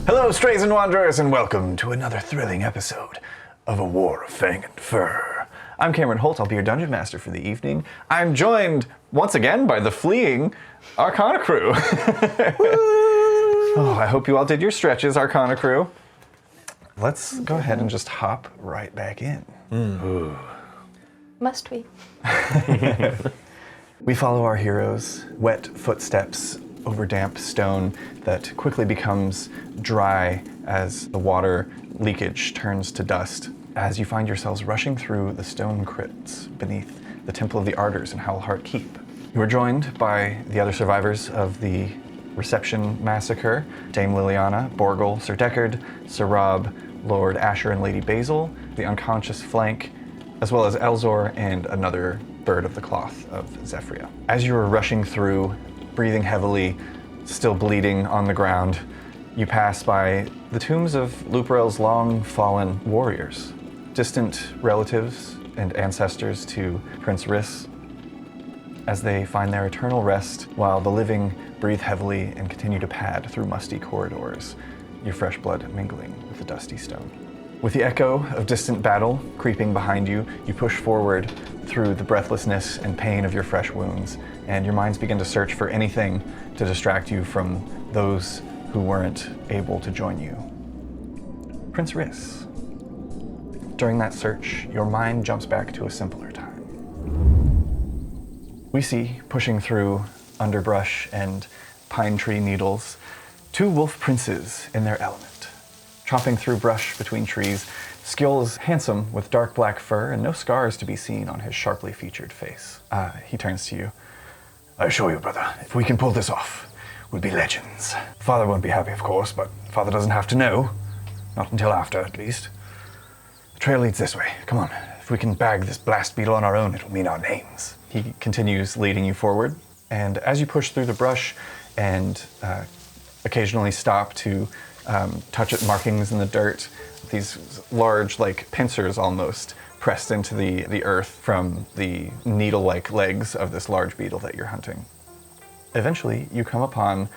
Hello, strays and wanderers, and welcome to another thrilling episode of A War of Fang and Fur. I'm Cameron Holt, I'll be your Dungeon Master for the evening. I'm joined, once again, by the fleeing Arcana crew. Oh, I hope you all did your stretches, Arcana crew. Let's go ahead and just hop right back in. Must we? We follow our heroes' wet footsteps over damp stone that quickly becomes dry as the water leakage turns to dust, as you find yourselves rushing through the stone crypts beneath the Temple of the Ardors in Howlheart Keep. You are joined by the other survivors of the Reception Massacre, Dame Liliana, Borgel, Sir Deckard, Sir Rob, Lord Asher and Lady Basil, the unconscious Flank, as well as Elzor and another bird of the cloth of Zephyria. As you are rushing through, breathing heavily, still bleeding on the ground, you pass by the tombs of Luperel's long-fallen warriors, distant relatives and ancestors to Prince Riss, as they find their eternal rest while the living breathe heavily and continue to pad through musty corridors, your fresh blood mingling with the dusty stone. With the echo of distant battle creeping behind you, you push forward through the breathlessness and pain of your fresh wounds, and your minds begin to search for anything to distract you from those who weren't able to join you. Prince Riss. During that search, your mind jumps back to a simpler time. We see, pushing through underbrush and pine tree needles, two wolf princes in their element. Chopping through brush between trees, Skjold is handsome with dark black fur and no scars to be seen on his sharply featured face. He turns to you. I assure you, brother, if we can pull this off, we'll be legends. Father won't be happy, of course, but Father doesn't have to know. Not until after, at least. The trail leads this way. Come on. If we can bag this blast beetle on our own, it'll mean our names. He continues leading you forward, and as you push through the brush and occasionally stop to touch at markings in the dirt, these large, like pincers almost, pressed into the earth from the needle-like legs of this large beetle that you're hunting. Eventually, you come upon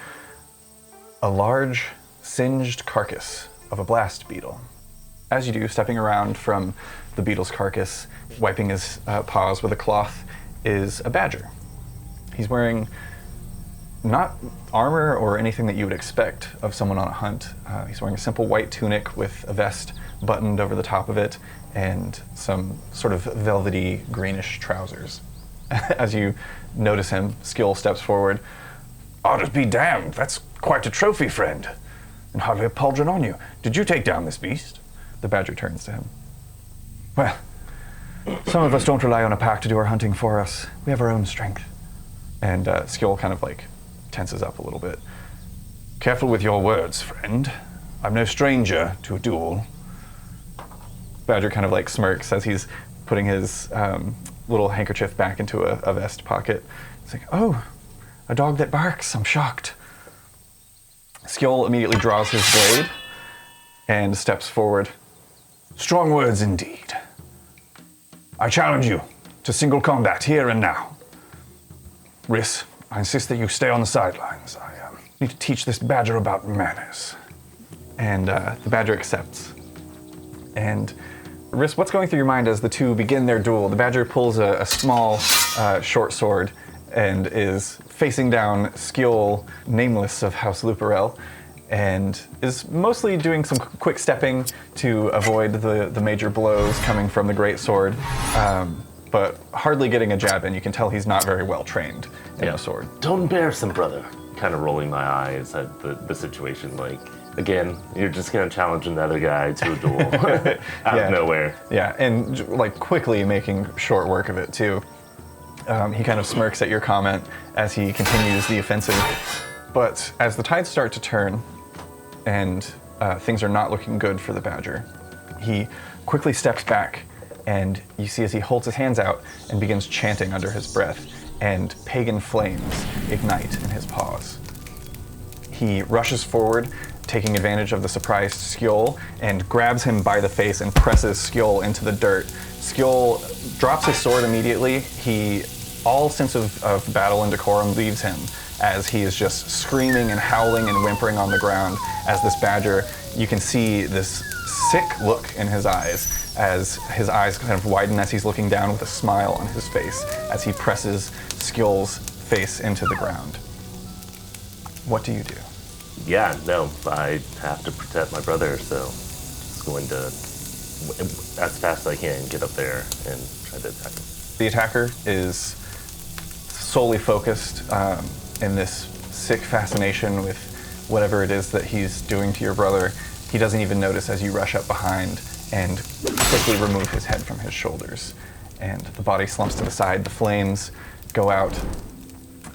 a large, singed carcass of a blast beetle. As you do, stepping around from the beetle's carcass, wiping his paws with a cloth, is a badger. He's wearing not armor or anything that you would expect of someone on a hunt. He's wearing a simple white tunic with a vest buttoned over the top of it and some sort of velvety greenish trousers. As you notice him, Skjold steps forward. Odders be damned, that's quite a trophy, friend. And hardly a pauldron on you. Did you take down this beast? The badger turns to him. Well, some of us don't rely on a pack to do our hunting for us. We have our own strength. And Skjold kind of like tenses up a little bit. Careful with your words, friend. I'm no stranger to a duel. Badger kind of like smirks as he's putting his little handkerchief back into a vest pocket. He's like, oh, a dog that barks, I'm shocked. Skjold immediately draws his blade and steps forward. Strong words indeed. I challenge you to single combat here and now. Riss, I insist that you stay on the sidelines. I need to teach this badger about manners. And the badger accepts. And Riss, what's going through your mind as the two begin their duel? The badger pulls a small, short sword and is facing down Skjold, nameless of House Luperel, and is mostly doing some quick stepping to avoid the major blows coming from the great sword. But hardly getting a jab in. You can tell he's not very well trained in the sword. Don't embarrass him, brother. Kind of rolling my eyes at the situation. Like, again, you're just going to challenge another guy to a duel out of nowhere. Yeah, and like quickly making short work of it too. He kind of smirks at your comment as he continues the offensive. But as the tides start to turn and things are not looking good for the badger, he quickly steps back. And you see as he holds his hands out and begins chanting under his breath, and pagan flames ignite in his paws. He rushes forward, taking advantage of the surprised Skjold, and grabs him by the face and presses Skjold into the dirt. Skjold drops his sword immediately. He all sense of battle and decorum leaves him as he is just screaming and howling and whimpering on the ground as this badger. You can see this sick look in his eyes as his eyes kind of widen as he's looking down with a smile on his face as he presses Skjol's face into the ground. What do you do? Yeah, no, I have to protect my brother, so just going to, as fast as I can, get up there and try to attack him. The attacker is solely focused in this sick fascination with whatever it is that he's doing to your brother. He doesn't even notice as you rush up behind and quickly remove his head from his shoulders. And the body slumps to the side, the flames go out.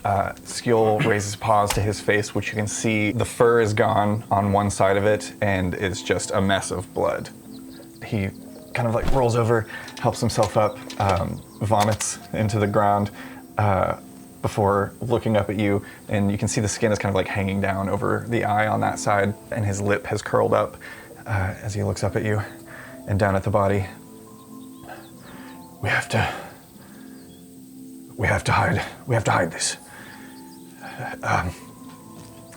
Skjol raises paws to his face, which you can see the fur is gone on one side of it and is just a mess of blood. He kind of like rolls over, helps himself up, vomits into the ground before looking up at you, and you can see the skin is kind of like hanging down over the eye on that side, and his lip has curled up as he looks up at you and down at the body. We have to hide this.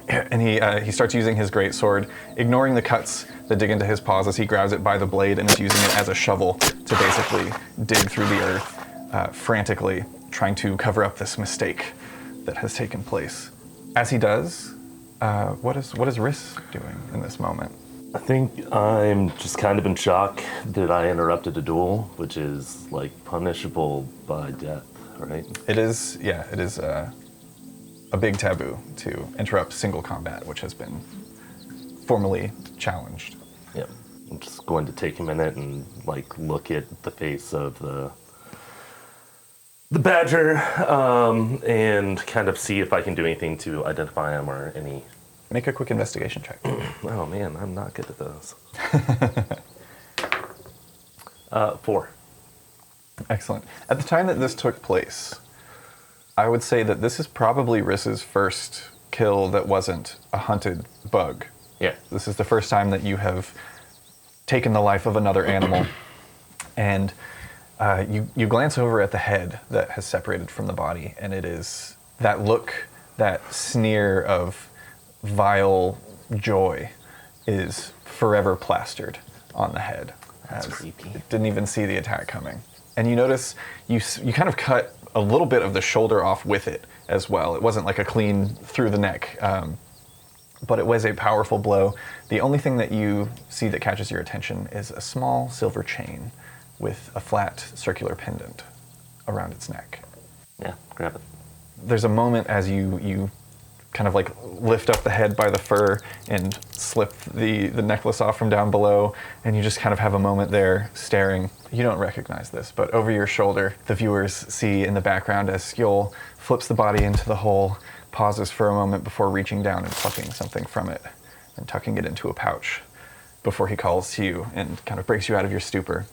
And he starts using his greatsword, ignoring the cuts that dig into his paws as he grabs it by the blade and is using it as a shovel to basically dig through the earth, frantically trying to cover up this mistake that has taken place. As he does, what is Riss doing in this moment? I think I'm just kind of in shock that I interrupted a duel, which is like punishable by death, right? It is a big taboo to interrupt single combat, which has been formally challenged. Yeah, I'm just going to take a minute and like look at the face of the badger and kind of see if I can do anything to identify him or any. Make a quick investigation check. Oh man, I'm not good at those. 4. Excellent. At the time that this took place, I would say that this is probably Riss's first kill that wasn't a hunted bug. Yeah. This is the first time that you have taken the life of another animal, and you glance over at the head that has separated from the body, and it is that look, that sneer of vile joy is forever plastered on the head. That's creepy. It didn't even see the attack coming. And you notice you kind of cut a little bit of the shoulder off with it as well. It wasn't like a clean through the neck, but it was a powerful blow. The only thing that you see that catches your attention is a small silver chain with a flat circular pendant around its neck. Yeah, grab it. There's a moment as you kind of like lift up the head by the fur and slip the necklace off from down below, and you just kind of have a moment there staring. You don't recognize this, but over your shoulder, the viewers see in the background as Skjol flips the body into the hole, pauses for a moment before reaching down and plucking something from it and tucking it into a pouch before he calls to you and kind of breaks you out of your stupor.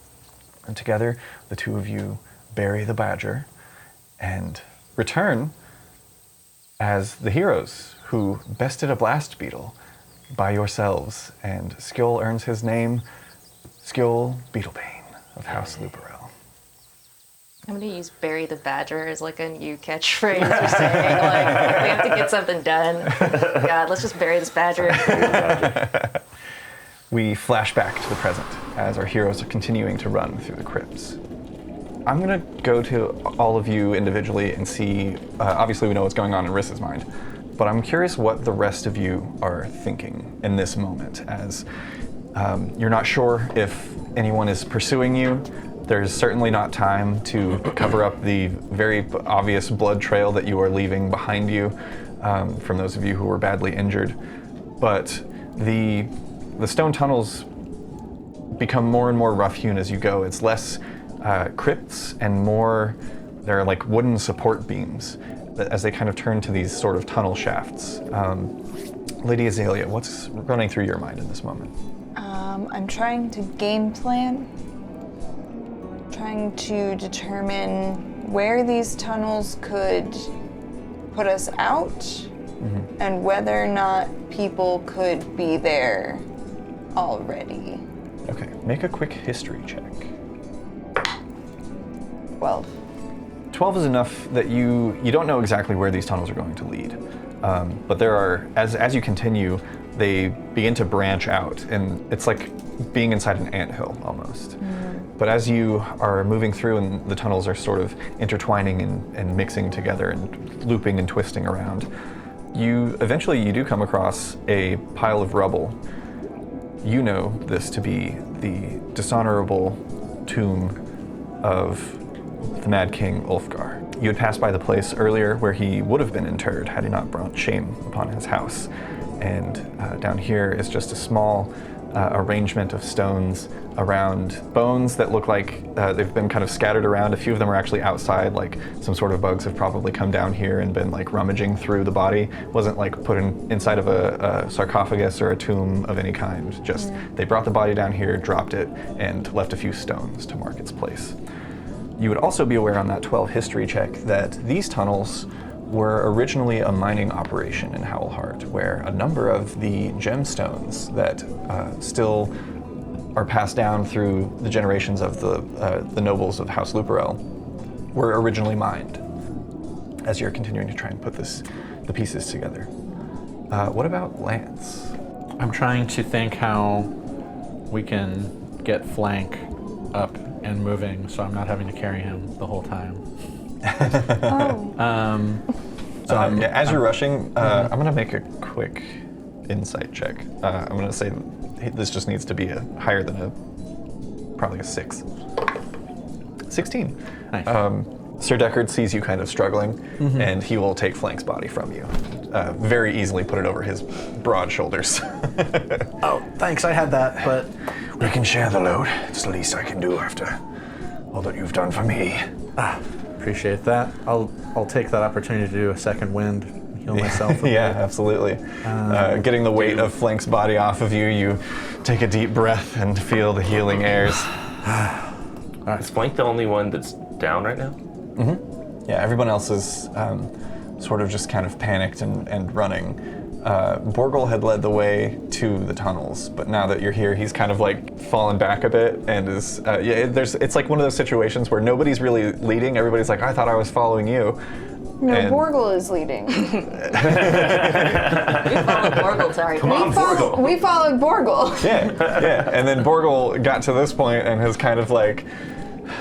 And together, the two of you bury the badger and return as the heroes who bested a blast beetle by yourselves, and Skjol earns his name, Skjol Beetlebane of House Luperel. I'm gonna use bury the badger as like a new catchphrase or saying, like, we have to get something done. God, let's just bury this badger. We flash back to the present as our heroes are continuing to run through the crypts. I'm gonna go to all of you individually and see, obviously we know what's going on in Riss's mind, but I'm curious what the rest of you are thinking in this moment as you're not sure if anyone is pursuing you. There's certainly not time to cover up the very obvious blood trail that you are leaving behind you from those of you who were badly injured. But the stone tunnels become more and more rough-hewn as you go. It's less crypts and more, there are like wooden support beams that, as they kind of turn to these sort of tunnel shafts. Lady Azalea, what's running through your mind in this moment? I'm trying to game plan, trying to determine where these tunnels could put us out and whether or not people could be there already. Okay, make a quick history check. 12. 12 is enough that you don't know exactly where these tunnels are going to lead. But there are, as you continue, they begin to branch out, and it's like being inside an anthill almost. But as you are moving through and the tunnels are sort of intertwining and mixing together and looping and twisting around, you do come across a pile of rubble. You know this to be the dishonorable tomb of the Mad King Ulfgar. You had passed by the place earlier where he would have been interred had he not brought shame upon his house. And down here is just a small arrangement of stones around bones that look like they've been kind of scattered around. A few of them are actually outside, like some sort of bugs have probably come down here and been like rummaging through the body. It wasn't like put inside of a sarcophagus or a tomb of any kind. Just they brought the body down here, dropped it, and left a few stones to mark its place. You would also be aware on that 12 history check that these tunnels were originally a mining operation in Howlheart, where a number of the gemstones that still are passed down through the generations of the nobles of House Luperel were originally mined. As you're continuing to try and put the pieces together. What about Lance? I'm trying to think how we can get Flank up and moving so I'm not having to carry him the whole time. As you're rushing, I'm going to make a quick insight check. I'm going to say this just needs to be higher than probably a 6. 16. Nice. Sir Deckard sees you kind of struggling, and he will take Flank's body from you. Very easily put it over his broad shoulders. Oh, thanks, I had that, but... We can share the load. It's the least I can do after all that you've done for me. Appreciate that. I'll take that opportunity to do a second wind, heal myself. Yeah, absolutely. Getting the weight of Flank's body off of you, you take a deep breath and feel the healing airs. Is Flank the only one that's down right now? Yeah, everyone else is sort of just kind of panicked and running. Borgel had led the way to the tunnels, but now that you're here, he's kind of like fallen back a bit and is, it's like one of those situations where nobody's really leading. Everybody's like, I thought I was following you. No, And- Borgel is leading. We followed Borgel, sorry. Come on, Borgel. We followed Borgel. Yeah. And then Borgel got to this point and has kind of like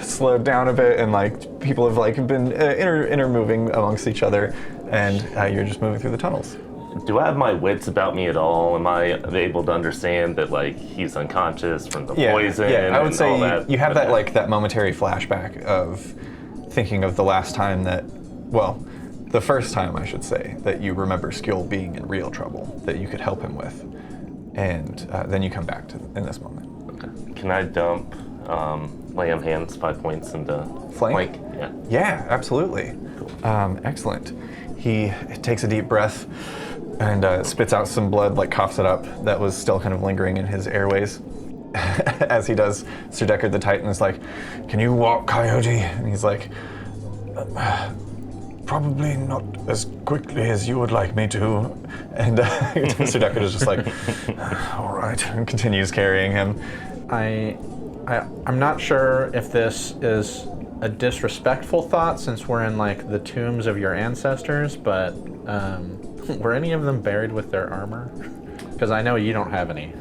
slowed down a bit, and like people have like been intermoving amongst each other, and you're just moving through the tunnels. Do I have my wits about me at all? Am I able to understand that like he's unconscious from the poison? Yeah, I would and say all that? you have that like that momentary flashback of thinking of the last time that, well, the first time I should say, that you remember Skjol being in real trouble, that you could help him with, and then you come back to in this moment. Okay. Can I dump lay on hands 5 points into Flank? Yeah. Yeah, absolutely. Excellent. He takes a deep breath and spits out some blood, like coughs it up, that was still kind of lingering in his airways. As he does, Sir Deckard the Titan is like, "Can you walk, Coyote?" And he's like, "Probably not as quickly as you would like me to." And Sir Deckard is just like, "All right," and continues carrying him. I'm not sure if this is a disrespectful thought since we're in like the tombs of your ancestors, but were any of them buried with their armor? Because I know you don't have any.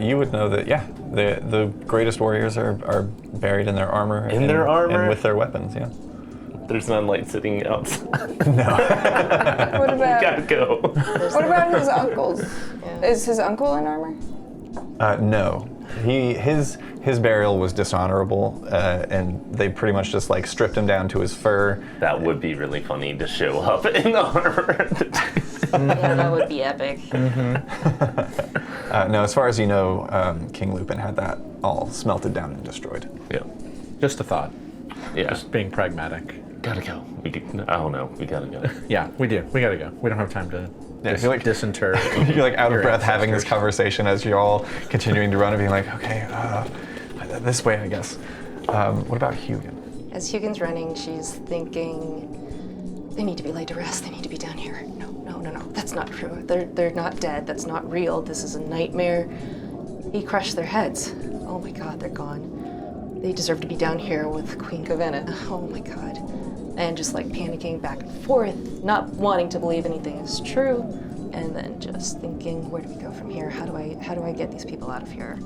You would know that, yeah, the greatest warriors are buried in their armor. In their armor? And with their weapons, yeah. There's none like sitting outside. What about Gotta go. what about his uncles? Yeah. Is his uncle in armor? No. His burial was dishonorable, and they pretty much just like stripped him down to his fur. That would be really funny to show up in the armor. Yeah, that would be epic. No, as far as you know, King Lupin had that all smelted down and destroyed. Yeah. Just a thought. Yeah. Just being pragmatic. Gotta go. I don't know. We gotta go. Yeah, we do. We gotta go. We don't have time to you're like- disinter. You're like out of your breath having this ancestors. conversation as you're all continuing to run and being like, okay, this way, I guess. What about Hugin? As Hugin's running, she's thinking, they need to be laid to rest. They need to be down here. No. That's not true. They're not dead. That's not real. This is a nightmare. He crushed their heads. Oh my God, they're gone. they deserve to be down here with Queen Gavenna. Oh my god. And just like panicking back and forth, not wanting to believe anything is true, and then just thinking, where do we go from here? How do I get these people out of here?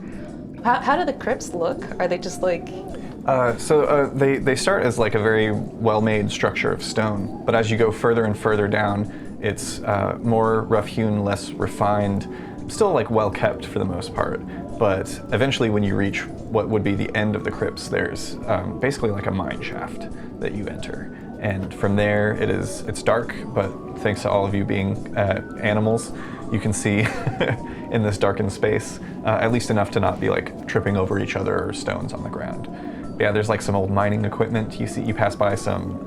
How do the crypts look? Are they just like... They start as like a very well-made structure of stone, but as you go further and further down, it's more rough-hewn, less refined, still like well-kept for the most part. But eventually when you reach what would be the end of the crypts, there's basically like a mine shaft that you enter. And from there, it's dark, but thanks to all of you being animals, you can see in this darkened space, at least enough to not be like tripping over each other or stones on the ground. Yeah, there's like some old mining equipment. You pass by some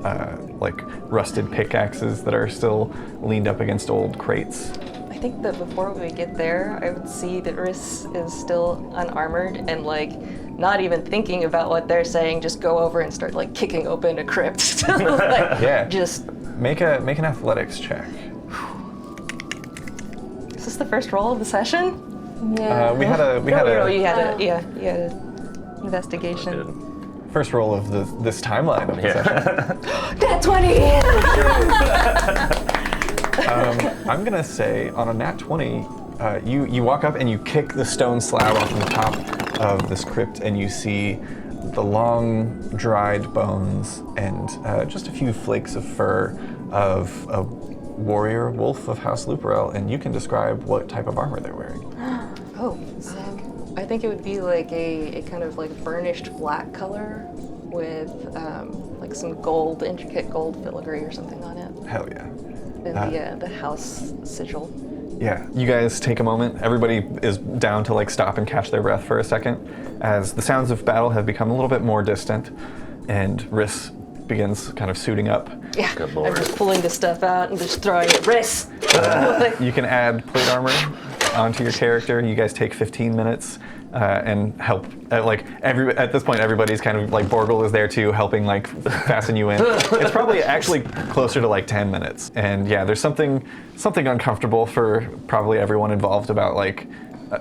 like rusted pickaxes that are still leaned up against old crates. I think that before we get there, I would see that Riss is still unarmored and like not even thinking about what they're saying, just go over and start like kicking open a crypt. Like, Yeah. Just... Make an athletics check. Is this the first roll of the session? Yeah. We had a You had a investigation. first roll of this timeline of the session. Nat 20! I'm gonna say on a nat 20, you walk up and you kick the stone slab off the top of this crypt, and you see the long dried bones and just a few flakes of fur of a warrior wolf of House Luperel, and you can describe what type of armor they're wearing. Oh, I think it would be like a kind of like burnished black color with like some gold, intricate gold filigree or something on it. Hell yeah. And the house sigil. Yeah, you guys take a moment. Everybody is down to like stop and catch their breath for a second as the sounds of battle have become a little bit more distant, and Riss begins kind of suiting up. Yeah, Good lord. I'm just pulling the stuff out and just throwing it. Riss! You can add plate armor onto your character. You guys take 15 minutes and help. At this point, everybody's kind of like Borgle is there too, helping like fasten you in. It's probably actually closer to like 10 minutes. And yeah, there's something uncomfortable for probably everyone involved about like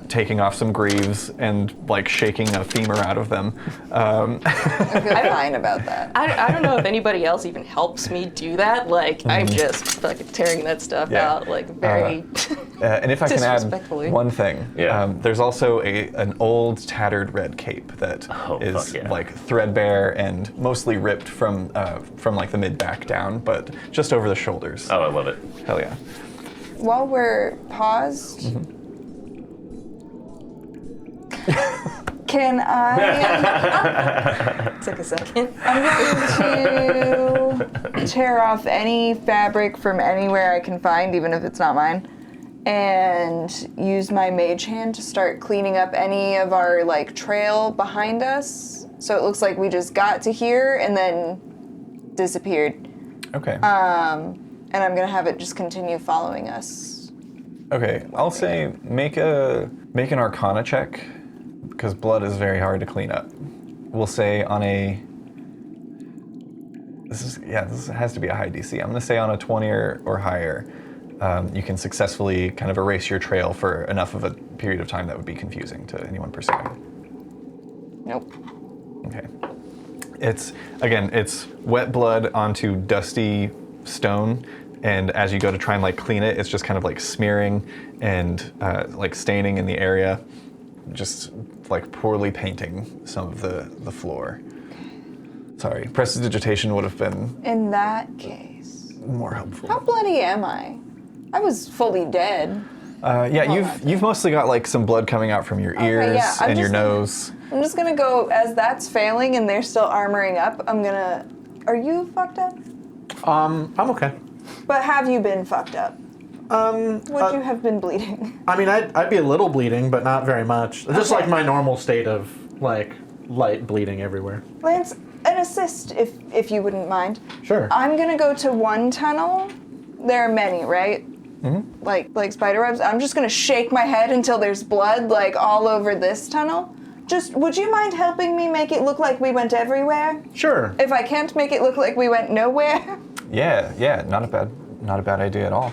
taking off some greaves and like shaking a femur out of them. I feel fine about that. I don't know if anybody else even helps me do that. Like, I'm just fucking tearing that stuff out, like, very And if I can add disrespectfully. one thing, Yeah. there's also an old tattered red cape that is fuck yeah. like threadbare and mostly ripped from like the mid back down, but just over the shoulders. Oh, I love it. Hell yeah. While we're paused, can I? Took a second. I'm going to tear off any fabric from anywhere I can find, even if it's not mine, and use my mage hand to start cleaning up any of our like trail behind us. So it looks like we just got to here and then disappeared. Okay. And I'm gonna have it just continue following us. Okay. I'll say make an Arcana check, because blood is very hard to clean up. We'll say on a. This has to be a high DC. I'm gonna say on a 20 or higher, you can successfully kind of erase your trail for enough of a period of time that would be confusing to anyone pursuing. Nope. Okay. It's wet blood onto dusty stone, and as you go to try and like clean it, it's just kind of like smearing and like staining in the area, just like poorly painting some of the floor. Sorry, prestidigitation would have been In that case, more helpful. how bloody am I? I was fully dead. You've mostly got like some blood coming out from your ears yeah, I'm and your just- nose. I'm just gonna go, as that's failing and they're still armoring up, I'm gonna... Are you fucked up? I'm okay. But have you been fucked up? Would you have been bleeding? I mean, I'd be a little bleeding, but not very much. Just like my normal state of like light bleeding everywhere. Lance, an assist, if you wouldn't mind. Sure. I'm gonna go to one tunnel. There are many, right? Mm-hmm. Like spider webs. I'm just gonna shake my head until there's blood like all over this tunnel. Just, would you mind helping me make it look like we went everywhere? Sure. If I can't make it look like we went nowhere. Yeah, not a bad idea at all.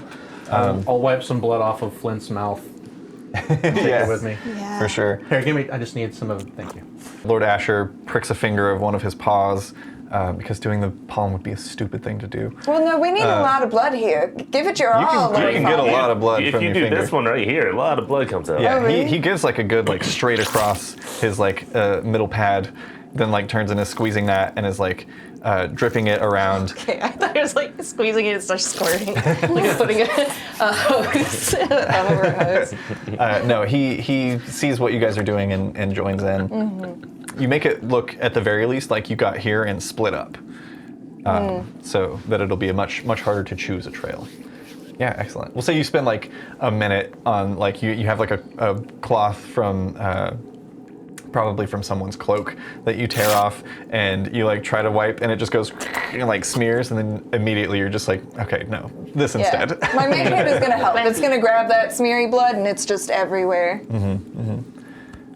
I'll wipe some blood off of Flint's mouth. Take it with me. Yeah. For sure. Here, give me. I just need some of. Thank you. Lord Asher pricks a finger of one of his paws, because doing the palm would be a stupid thing to do. Well, no, we need a lot of blood here. Give it your all, You Lord can get a Father. lot of blood If from you your do finger. this one right here, a lot of blood comes out. Yeah, Oh, really? he gives like a good like straight across his like middle pad, then like turns and is squeezing that and is like dripping it around. Okay, I thought it was like squeezing it and starts squirting, like putting a hose over a hose. No, he sees what you guys are doing and joins in. Mm-hmm. You make it look at the very least like you got here and split up, so that it'll be a much harder to choose a trail. Yeah, excellent. We'll say you spend like a minute on like you have like a cloth from probably from someone's cloak that you tear off and you like try to wipe and it just goes and like smears and then immediately you're just like, okay, no, this Yeah. instead. My mage hand is gonna help. It's gonna grab that smeary blood and it's just everywhere.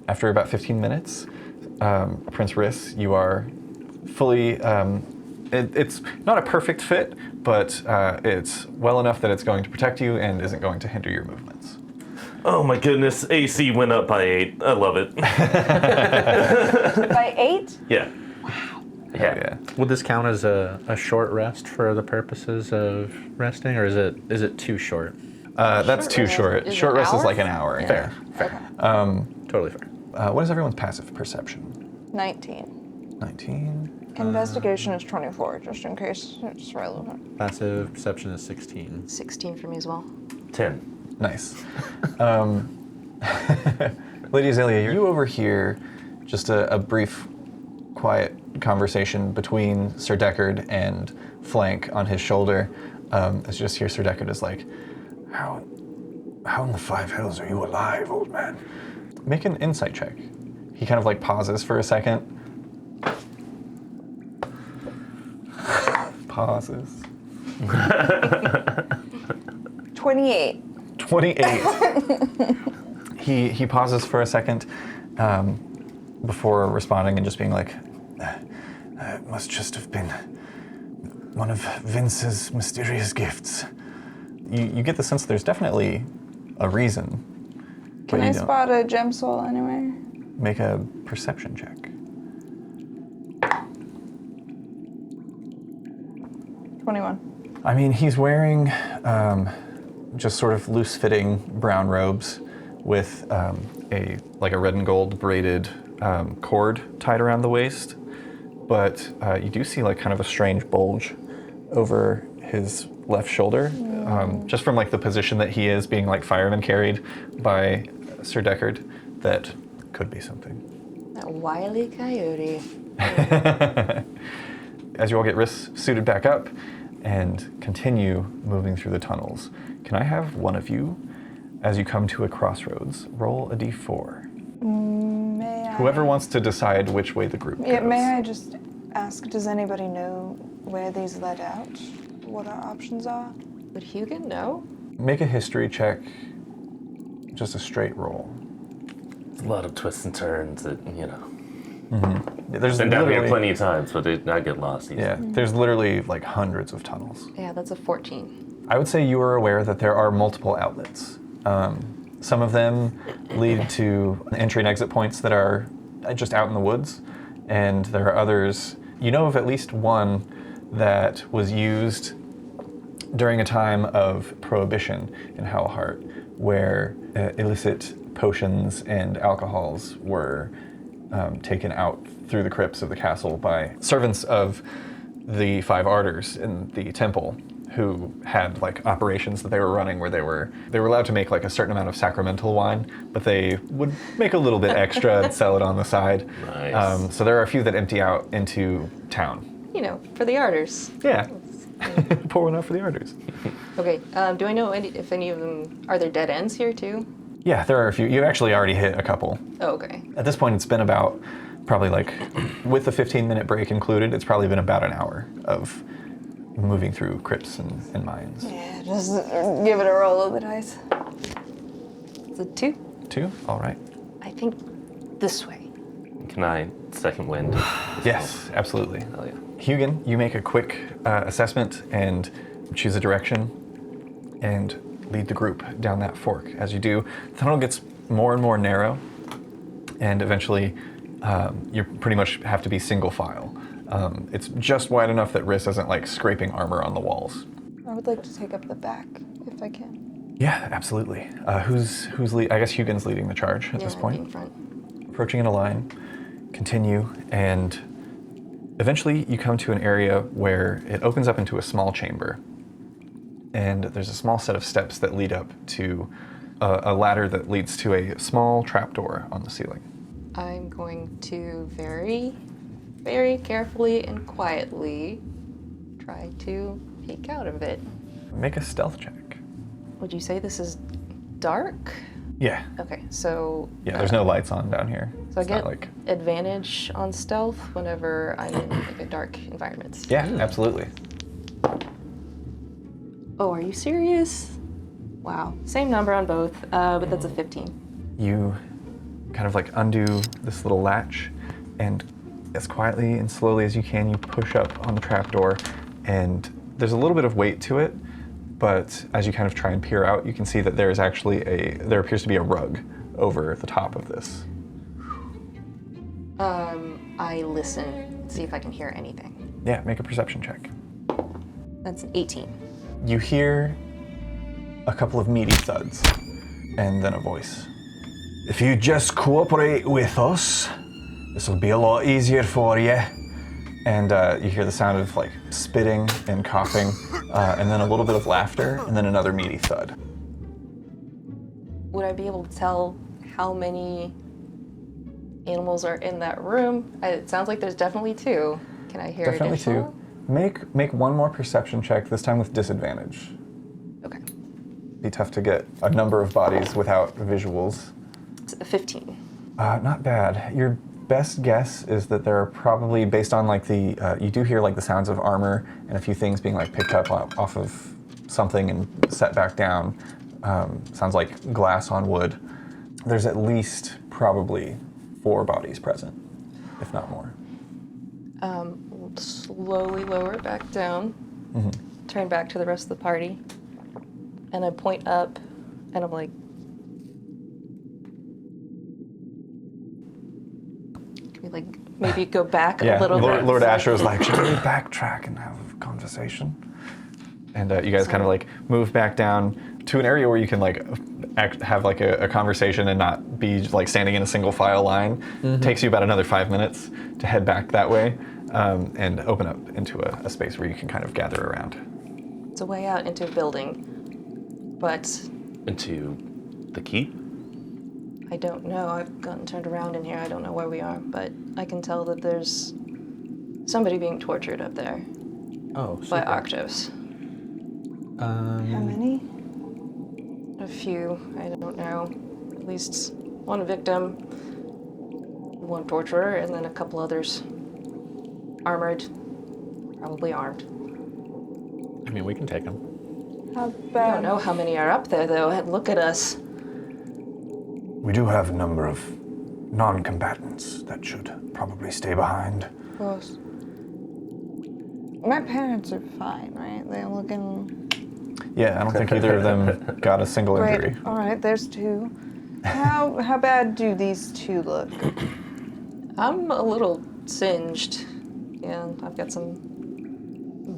After about 15 minutes, Prince Riss, you are fully, it's not a perfect fit, but it's well enough that it's going to protect you and isn't going to hinder your movements. Oh my goodness, AC went up by 8. I love it. By 8? Yeah. Yeah. Would this count as a short rest for the purposes of resting, or is it too short? That's too rest short. is Short an rest is hour? like an hour. Yeah. Fair. Totally fair. What is everyone's passive perception? 19. 19. Investigation is 24, just in case it's relevant. Passive perception is 16. 16 for me as well. 10. Nice. Lady Azalea, you overhear just a brief, quiet conversation between Sir Deckard and Flank on his shoulder. As you just hear Sir Deckard is like, how in the five hells are you alive, old man? Make an insight check. He kind of like pauses for a second. Pauses. 28. 28. He pauses for a second before responding and just being like, it must just have been one of Vince's mysterious gifts. You get the sense there's definitely a reason. Can I spot a gem soul anywhere? Make a perception check. 21. I mean, he's wearing just sort of loose-fitting brown robes with a red and gold braided cord tied around the waist, but you do see like kind of a strange bulge over his left shoulder, just from like the position that he is, being like fireman carried by Sir Deckard. That could be something. That wily coyote. As you all get suited back up and continue moving through the tunnels, can I have one of you, as you come to a crossroads, roll a d4? May I? Whoever wants to decide which way the group Yeah, goes. may I just ask, does anybody know where these led out? What our options are? Would Hugin know? Make a history check, just a straight roll. It's a lot of twists and turns that, There's been down here literally- plenty of times, but I get lost easily. Yeah, there's literally like hundreds of tunnels. Yeah, that's a 14. I would say you are aware that there are multiple outlets. Some of them lead to entry and exit points that are just out in the woods, and there are others. You know of at least one that was used during a time of prohibition in Howlheart, where illicit potions and alcohols were taken out through the crypts of the castle by servants of the Five Ardors in the temple, who had like operations that they were running where they were allowed to make like a certain amount of sacramental wine, but they would make a little bit extra and sell it on the side. Nice. So there are a few that empty out into town. For the Ardors. Yeah. Pour one out for the Ardors. Okay, do I know if any of them, are there dead ends here too? Yeah, there are a few. You actually already hit a couple. Oh, okay. At this point, it's been about probably like, with the 15-minute break included, it's probably been about an hour of moving through crypts and mines. Yeah, just give it a roll of the dice. It's a 2. 2? All right. I think this way. Can I second wind? Yes, absolutely. Hell yeah. Hugin, you make a quick assessment and choose a direction and lead the group down that fork. As you do, the tunnel gets more and more narrow, and eventually You pretty much have to be single file. It's just wide enough that Riss isn't like scraping armor on the walls. I would like to take up the back if I can. Yeah, absolutely. Who's I guess Hugin's leading the charge at this point. In front. Approaching in a line, continue, and eventually you come to an area where it opens up into a small chamber. And there's a small set of steps that lead up to a ladder that leads to a small trapdoor on the ceiling. I'm going to very, very carefully and quietly try to peek out of it. Make a stealth check. Would you say this is dark? Yeah. Okay, so... Yeah, there's no lights on down here. So It's I not get like... advantage on stealth whenever I'm in like a dark environment. Yeah, absolutely. Oh, are you serious? Wow. Same number on both, but that's a 15. You kind of like undo this little latch, and as quietly and slowly as you can, you push up on the trapdoor, and there's a little bit of weight to it, but as you kind of try and peer out, you can see that there appears to be a rug over the top of this. I listen, see if I can hear anything. Yeah, make a perception check. That's an 18. You hear a couple of meaty thuds, and then a voice. If you just cooperate with us, this will be a lot easier for you. And you hear the sound of like spitting and coughing, and then a little bit of laughter, and then another meaty thud. Would I be able to tell how many animals are in that room? It sounds like there's definitely 2. Can I hear Definitely additional? 2. Make one more perception check, this time with disadvantage. Okay. Be tough to get a number of bodies without visuals. It's a 15. Not bad. Your best guess is that there are probably, based on like you do hear like the sounds of armor and a few things being like picked up off of something and set back down. Sounds like glass on wood. There's at least probably 4 bodies present, if not more. We'll slowly lower it back down, turn back to the rest of the party, and I point up, and I'm like, can we like maybe go back a little bit? Lord Asher's like, should we backtrack and have a conversation? And you guys kind of like move back down to an area where you can like have like a conversation and not be like standing in a single file line. Takes you about another 5 minutes to head back that way and open up into a space where you can kind of gather around. It's a way out into a building, but Into the keep? I don't know. I've gotten turned around in here. I don't know where we are, but I can tell that there's somebody being tortured up there Oh, by super. Arctos. How many? A few, I don't know. At least one victim, one torturer, and then a couple others. Armored, probably armed. I mean, we can take them. How I don't bad? know how many are up there, though. Look at us. We do have a number of non-combatants that should probably stay behind. Of course. My parents are fine, right? They're looking Yeah, I don't think either of them got a single great. injury. All right, there's 2. How bad do these 2 look? I'm a little singed. Yeah, I've got some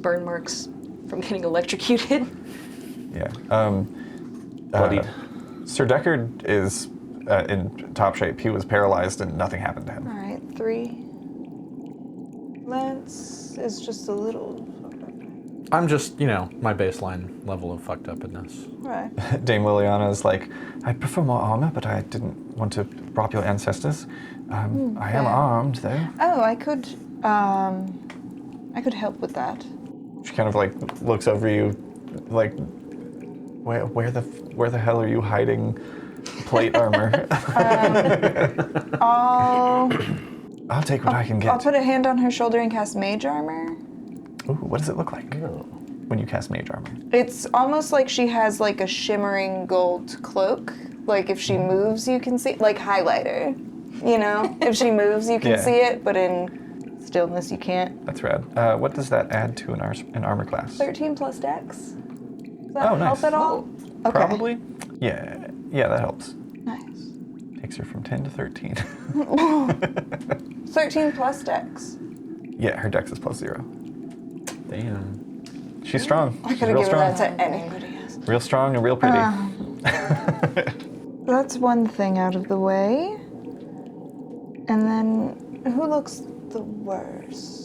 burn marks from getting electrocuted. Yeah. Bloodied. Sir Deckard is in top shape. He was paralyzed and nothing happened to him. All right, 3. Lance is just a little. I'm just, my baseline level of fucked upness. All right. Dame Liliana is like, I'd prefer more armor, but I didn't want to rob your ancestors. I am fair. armed, though. Oh, I could help with that. She kind of like looks over you, like, where the hell are you hiding plate armor? I'll take what I can get. I'll put a hand on her shoulder and cast Mage Armor. Ooh, what does it look like when you cast Mage Armor? It's almost like she has like a shimmering gold cloak. Like if she moves, you can see, like highlighter. If she moves, you can Yeah. see it, but in stillness, you can't. That's rad. What does that add to an armor class? 13 plus Dex. Does that Oh, help nice. at all? Okay. Probably. Yeah, that helps. Nice. Take Takes her from 10 to 13. 13 plus dex. Yeah, her dex is +0. Damn. She's strong. I She's could have real given strong. that to anybody else. Real strong and real pretty. That's one thing out of the way. And then, who looks the worst?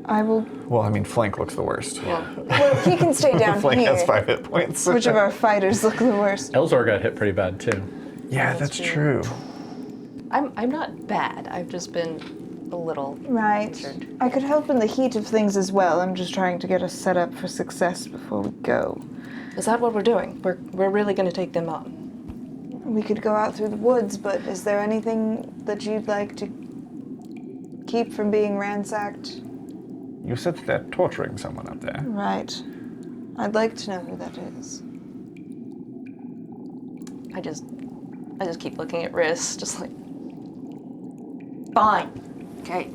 I will. Well, I mean, Flank looks the worst. Yeah. Well, he can stay down Flank here. has 5 hit points. Which of our fighters look the worst? Elzor got hit pretty bad too. Yeah, that's true. I'm not bad. I've just been a little Right. injured. I could help in the heat of things as well. I'm just trying to get us set up for success before we go. Is that what we're doing? We're really going to take them on. We could go out through the woods, but is there anything that you'd like to keep from being ransacked? You said that they're torturing someone up there. Right. I'd like to know who that is. I just keep looking at Riss, just like, fine, okay.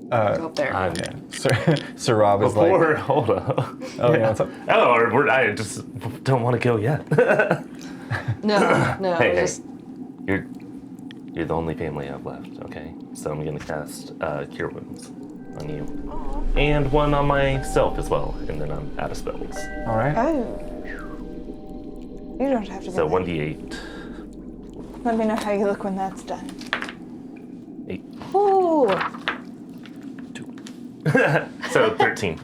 Go up there. Yeah. Sir Rob is Before, like... hold up. Oh, yeah, what's up? Oh, I just don't want to go yet. No, Hey, just you're the only family I have left, okay? So I'm gonna cast Cure Wounds on you. And one on myself as well, and then I'm out of spells. All right. Oh. You don't have to So go there. 1d8. Let me know how you look when that's done. 8. ooh. So 13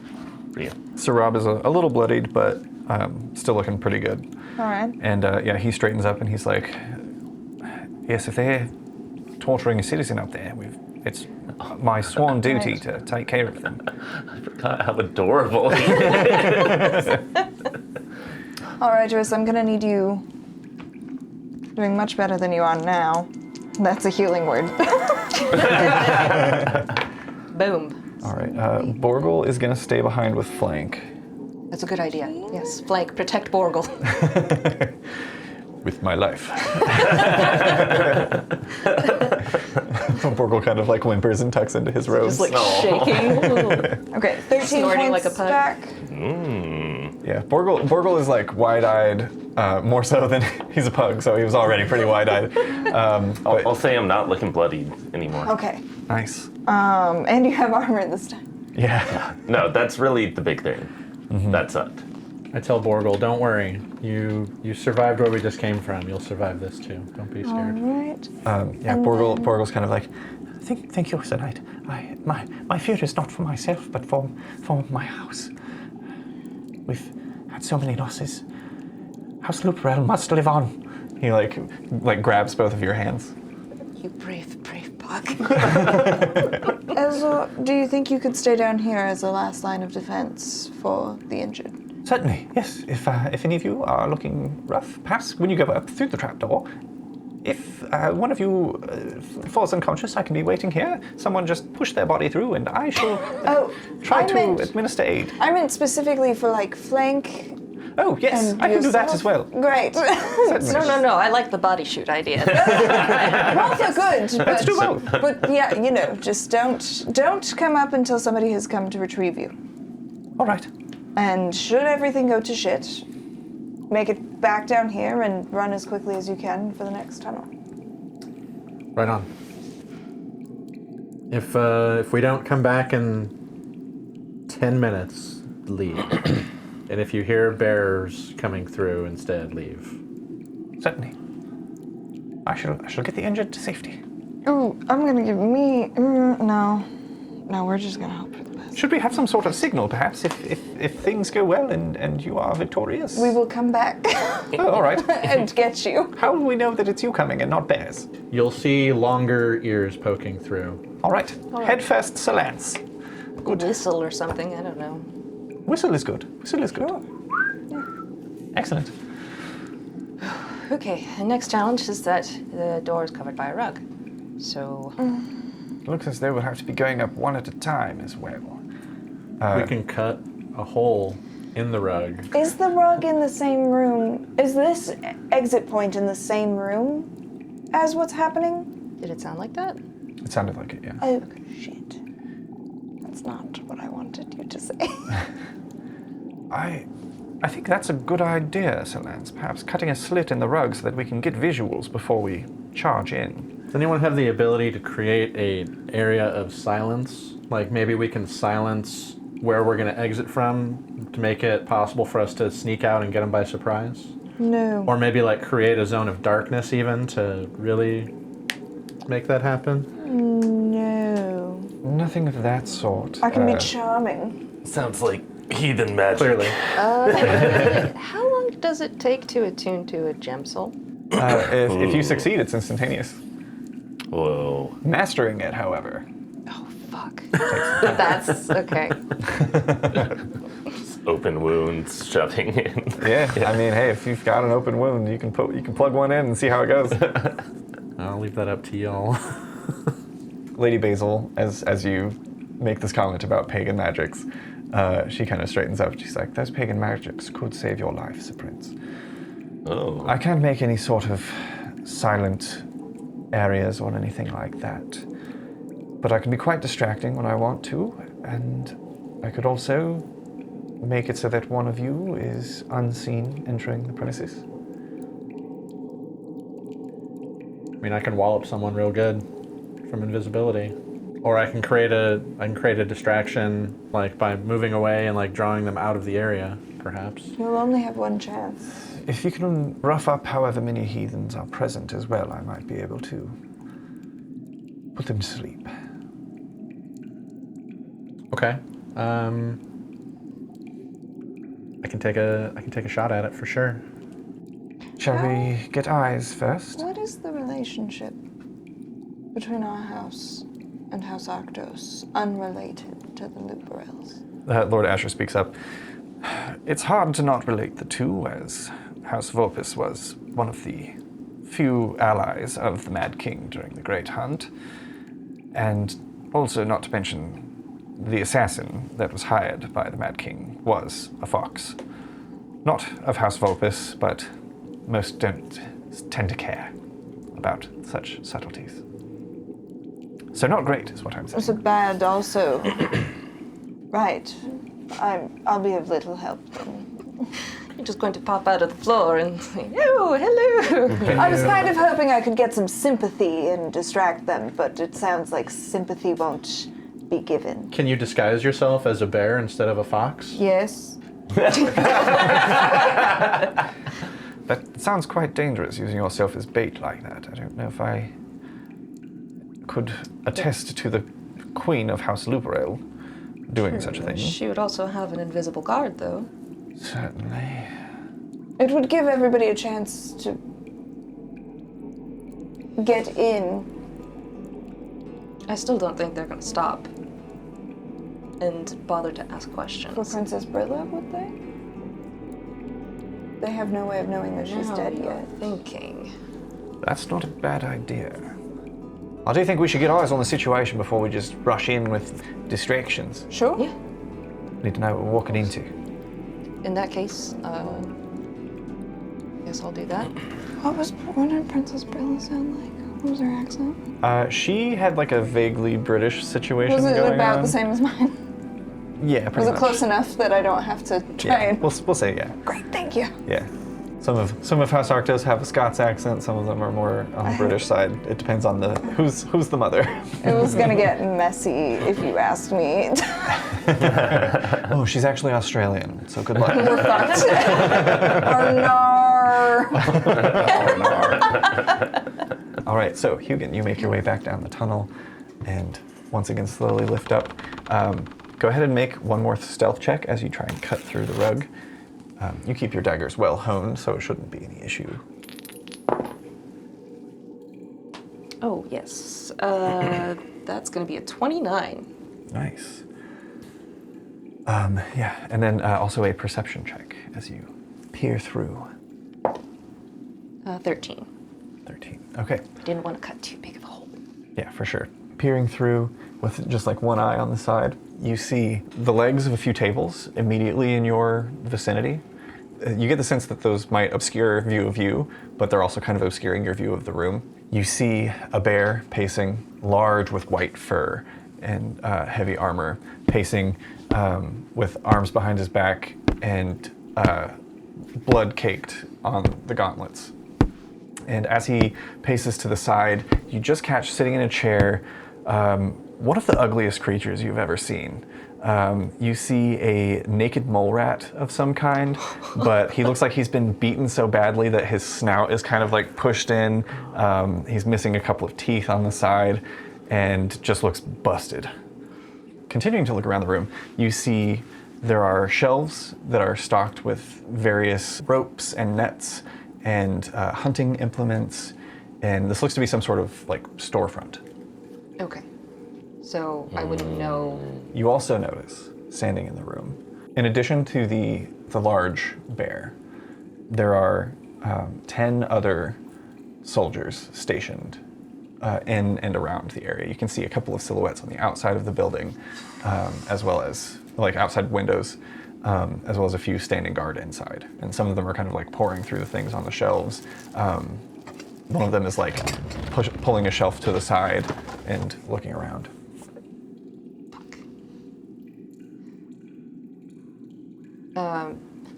for you. Sir Rob is a little bloodied, but still looking pretty good. All right. And yeah, he straightens up and he's like, yes, if they're torturing a citizen up there, it's my sworn duty to take care of them. I forgot how adorable he is. All right, Riss, I'm gonna need you doing much better than you are now. That's a healing word. Boom. All right. Borgle is going to stay behind with Flank. That's a good idea. Yes, flank, protect Borgle. With my life. Borgle kind of like whimpers and tucks into his robes. Just like shaking. Okay, 13 Snorting points like a pug. back. Yeah, Borgle is like wide-eyed, more so than he's a pug, so he was already pretty wide-eyed. I'll say I'm not looking bloodied anymore. Okay. Nice. And you have armor this time. Yeah. No, that's really the big thing. That sucked. I tell Borgle, don't worry. You survived where we just came from. You'll survive this too. Don't be All scared. right. Yeah, Borgle's kind of like, thank you, Sir Knight. My fear is not for myself, but for my house. We've had so many losses. House Luperel must live on. He like grabs both of your hands. You brave pug. Ezra, do you think you could stay down here as a last line of defense for the injured? Certainly, yes. If any of you are looking rough, perhaps when you go up through the trapdoor, if one of you falls unconscious, I can be waiting here. Someone just push their body through, and I shall try to administer aid. I meant specifically for like flank. Oh yes, and I can do that yourself. as well. Great. Certainly. No, I like the body shoot idea. Both are good. Let's do both. But yeah, just don't come up until somebody has come to retrieve you. All right. And should everything go to shit, make it back down here and run as quickly as you can for the next tunnel. Right on. If we don't come back in 10 minutes, leave. And if you hear bears coming through instead, leave. Certainly. I shall get the injured to safety. Ooh, I'm gonna give me no, we're just gonna hope for the best. Should we have some sort of signal, perhaps, if things go well and you are victorious? We will come back Oh, all right. and get you. How will we know that it's you coming and not bears? You'll see longer ears poking through. All right. Head first, Sir Lance. Good. Whistle or something, I don't know. Whistle is good. Whistle is good. Excellent. Okay, the next challenge is that the door is covered by a rug. So, Looks as though we'll have to be going up one at a time as well. We can cut a hole in the rug. Is the rug in the same room? Is this exit point in the same room as what's happening? did it sound like that? It sounded like it, yeah. Oh, shit. That's not what I wanted you to say. I think that's a good idea, Sir Lance. Perhaps cutting a slit in the rug so that we can get visuals before we charge in. Does anyone have the ability to create an area of silence? Like maybe we can silence where we're going to exit from to make it possible for us to sneak out and get them by surprise? No. Or maybe like create a zone of darkness even to really make that happen? No. Nothing of that sort. I can be charming. Sounds like heathen magic. Clearly. How long does it take to attune to a gem soul? If you succeed, it's instantaneous. Whoa. Mastering it, however. Oh, fuck. That's okay. Open wounds, shoving in. Yeah, I mean, hey, if you've got an open wound, you can plug one in and see how it goes. I'll leave that up to y'all. Lady Basil, as you make this comment about pagan magics, she kind of straightens up. She's like, those pagan magics could save your life, Sir Prince. Oh. I can't make any sort of silent areas or anything like that. But I can be quite distracting when I want to, and I could also make it so that one of you is unseen entering the premises. I mean, I can wallop someone real good from invisibility. Or I can create a distraction like by moving away and like drawing them out of the area, perhaps. You'll only have one chance. If you can rough up however many heathens are present as well, I might be able to put them to sleep. Okay. I can take a shot at it for sure. Shall we get eyes first? What is the relationship between our house and House Arctos, unrelated to the Luperels? Lord Asher speaks up. It's hard to not relate the two, as House Vulpes was one of the few allies of the Mad King during the Great Hunt, and also not to mention the assassin that was hired by the Mad King was a fox. Not of House Vulpes, but most don't tend to care about such subtleties. So not great, is what I'm saying. Was it bad also? Right. I'll be of little help then. You're just going to pop out of the floor and say, oh, hello. I was kind of hoping I could get some sympathy and distract them, but it sounds like sympathy won't be given. Can you disguise yourself as a bear instead of a fox? Yes. That sounds quite dangerous, using yourself as bait like that. I don't know if I could attest to the Queen of House Luperel doing such a thing. She would also have an invisible guard, though. Certainly. It would give everybody a chance to get in. I still don't think they're going to stop and bother to ask questions. For Princess Brilla, would they? They have no way of knowing that she's dead yet. Thinking. That's not a bad idea. I do think we should get eyes on the situation before we just rush in with distractions. Sure. Yeah. Need to know what we're walking into. In that case, guess I'll do that. What did Princess Brilla sound like? What was her accent? She had like a vaguely British situation Was it going about on. the same as mine? Yeah, pretty Was it much. close enough that I don't have to try Yeah, and... we'll say yeah. Great, thank you. Yeah. Some of House Arctos have a Scots accent. Some of them are more on the British side. It depends on the who's the mother. It was gonna get messy if you asked me. Oh, she's actually Australian. So good luck. We're fucked. Oh, no. All right. So Hugin, you make your way back down the tunnel, and once again slowly lift up. Go ahead and make one more stealth check as you try and cut through the rug. You keep your daggers well honed, so it shouldn't be any issue. Oh, yes. That's going to be a 29. Nice. Yeah, and then also a perception check as you peer through. 13. 13. Okay. Didn't want to cut too big of a hole. Yeah, for sure. Peering through with just like one eye on the side, you see the legs of a few tables immediately in your vicinity. You get the sense that those might obscure view of you, but they're also kind of obscuring your view of the room. You see a bear pacing, large with white fur and heavy armor, pacing with arms behind his back and blood caked on the gauntlets. And as he paces to the side, you just catch sitting in a chair one of the ugliest creatures you've ever seen. You see a naked mole rat of some kind, but he looks like he's been beaten so badly that his snout is kind of like pushed in. He's missing a couple of teeth on the side and just looks busted. Continuing to look around the room, you see there are shelves that are stocked with various ropes and nets and hunting implements, and this looks to be some sort of like storefront. Okay. So I wouldn't know. You also notice, standing in the room, in addition to the large bear, there are 10 other soldiers stationed in and around the area. You can see a couple of silhouettes on the outside of the building, as well as like outside windows, as well as a few standing guard inside. And some of them are kind of like pouring through the things on the shelves. One of them is like pulling a shelf to the side and looking around.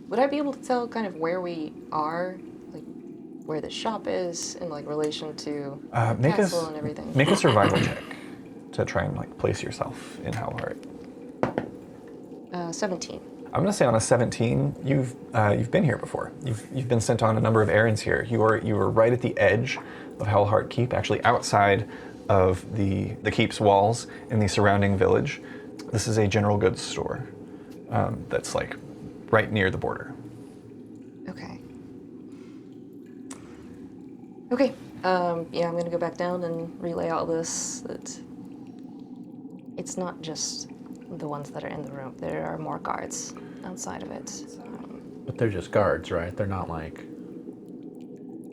Would I be able to tell kind of where we are, like where the shop is in like relation to the castle and everything? Make a survival check to try and like place yourself in Hellheart. 17. I'm gonna say on a 17, you've been here before. You've been sent on a number of errands here. You were right at the edge of Hellheart Keep, actually outside of the keep's walls in the surrounding village. This is a general goods store that's like right near the border. Okay. Okay. Yeah, I'm gonna go back down and relay all this. That it's not just the ones that are in the room. There are more guards outside of it. But they're just guards, right? They're not like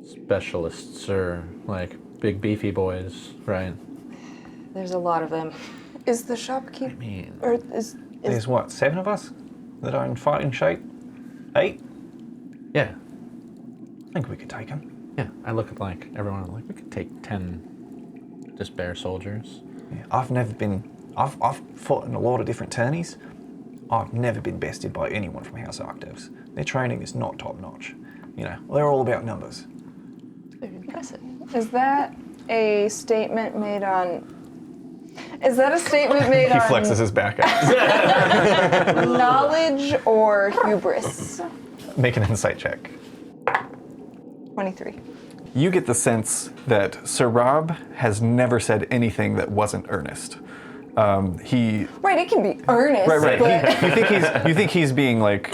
specialists or like big beefy boys, right? There's a lot of them. Is the shopkeep, I mean, or is There's what, 7 of us that are in fighting shape? 8? yeah, I think we could take them. yeah. I look at like everyone. I'm like, we could take 10 just bear soldiers. Yeah, I've fought in a lot of different tourneys. I've never been bested by anyone from House Arctos. Their training is not top notch. You know, they're all about numbers. Very impressive. is that a statement made on? Is that a statement made He on flexes his back out. knowledge or hubris? Make an insight check. 23. You get the sense that Sir Rob has never said anything that wasn't earnest. He Right, it can be earnest. right. But You think he's being like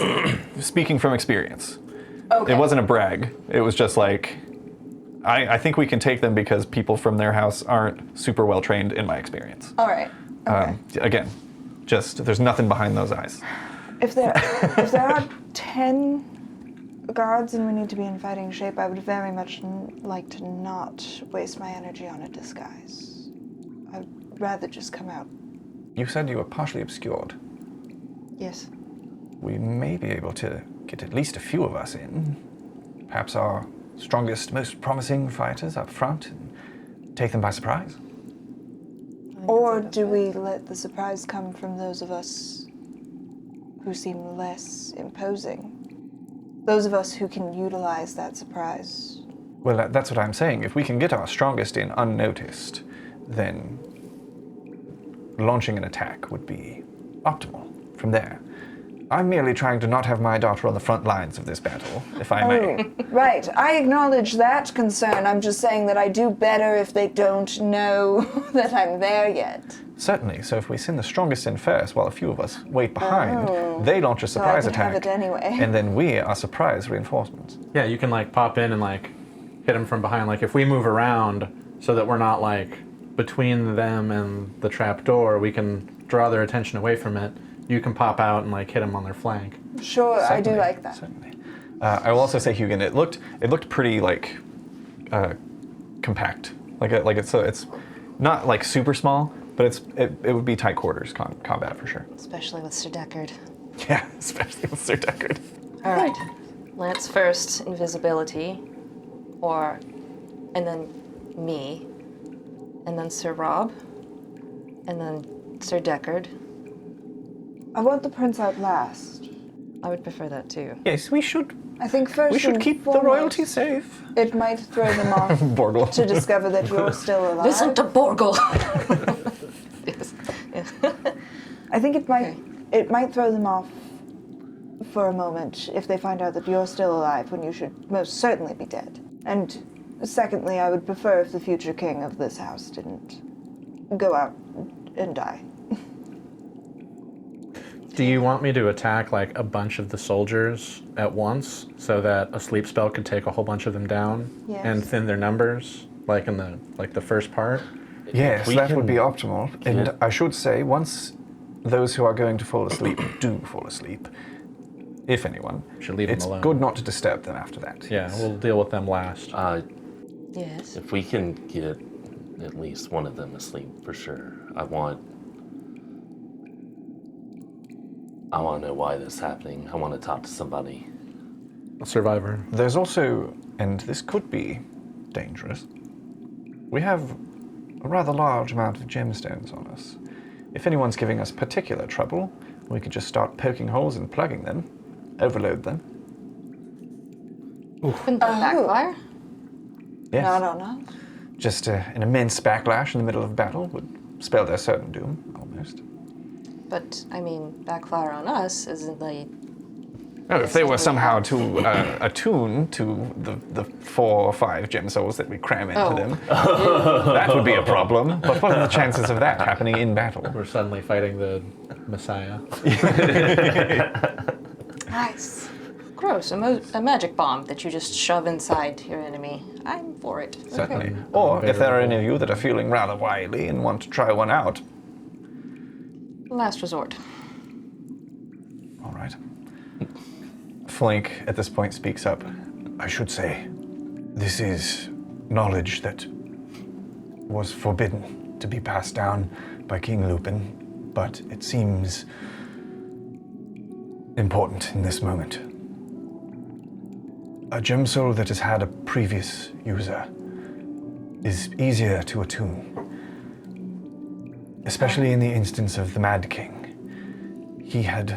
speaking from experience. okay. It wasn't a brag. It was just like, I think we can take them because people from their house aren't super well trained in my experience. All right. Okay. Again, just there's nothing behind those eyes. If there are 10 guards and we need to be in fighting shape, I would very much like to not waste my energy on a disguise. I'd rather just come out. You said you were partially obscured. Yes. We may be able to get at least a few of us in. Perhaps our strongest, most promising fighters up front and take them by surprise. Or do we let the surprise come from those of us who seem less imposing? Those of us who can utilize that surprise. Well, that's what I'm saying. If we can get our strongest in unnoticed, then launching an attack would be optimal from there. I'm merely trying to not have my daughter on the front lines of this battle, if I may. Right, I acknowledge that concern. I'm just saying that I do better if they don't know that I'm there yet. Certainly. So if we send the strongest in first, while a few of us wait behind, they launch a surprise I can have attack, it anyway. and then we are surprise reinforcements. Yeah, you can like pop in and like hit them from behind. Like if we move around so that we're not like between them and the trap door, we can draw their attention away from it. You can pop out and like hit them on their flank. Sure, I do Certainly, like that. Certainly. I will also say, Hugin, it looked pretty like compact. It's not like super small, but it would be tight quarters combat for sure. Especially with Sir Deckard. Yeah, especially with Sir Deckard. All right. Lance first, invisibility, and then me, and then Sir Rob, and then Sir Deckard. I want the prince out last. I would prefer that too. Yes, we should I think first and keep the foremost, royalty safe. It might throw them off Borgle. to discover that you're still alive. Listen to Borgle. Yes. I think it might throw them off for a moment if they find out that you're still alive when you should most certainly be dead. And secondly, I would prefer if the future king of this house didn't go out and die. Do you want me to attack like a bunch of the soldiers at once so that a sleep spell could take a whole bunch of them down Yes. and thin their numbers, like in the first part? Yes, We that would can be optimal. And get- I should say, once those who are going to fall asleep do fall asleep, if anyone, Should leave them it's alone. good not to disturb them after that. Yeah, we'll deal with them last. Yes. If we can get at least one of them asleep, for sure. I want to know why this is happening. I want to talk to somebody. A survivor. There's also, and this could be dangerous, we have a rather large amount of gemstones on us. If anyone's giving us particular trouble, we could just start poking holes and plugging them, overload them. Couldn't that backfire? Yes. No. Just an immense backlash in the middle of battle would spell their certain doom, almost. But, I mean, backfire on us isn't like... Oh, if they were somehow to attune to the 4 or 5 gem souls that we cram into Oh. them, that would be a problem. But what are the chances of that happening in battle? We're suddenly fighting the Messiah. Nice. Gross. A magic bomb that you just shove inside your enemy. I'm for it. Certainly. Okay. Or if there are any of you that are feeling rather wily and want to try one out, Last resort. all right. Flank at this point speaks up. I should say, this is knowledge that was forbidden to be passed down by King Lupin, but it seems important in this moment. A gem soul that has had a previous user is easier to attune, especially in the instance of the Mad King. He had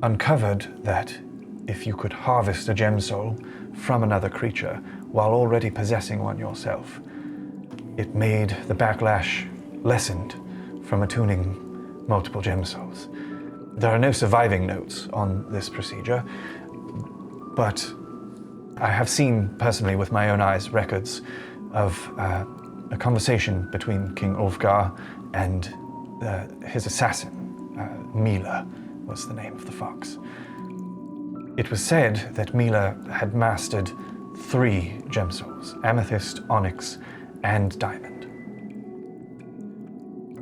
uncovered that if you could harvest a gem soul from another creature while already possessing one yourself, it made the backlash lessened from attuning multiple gem souls. There are no surviving notes on this procedure, but I have seen personally with my own eyes records of a conversation between King Ulfgar and his assassin, Mila was the name of the fox. It was said that Mila had mastered 3 gem souls, amethyst, onyx, and diamond.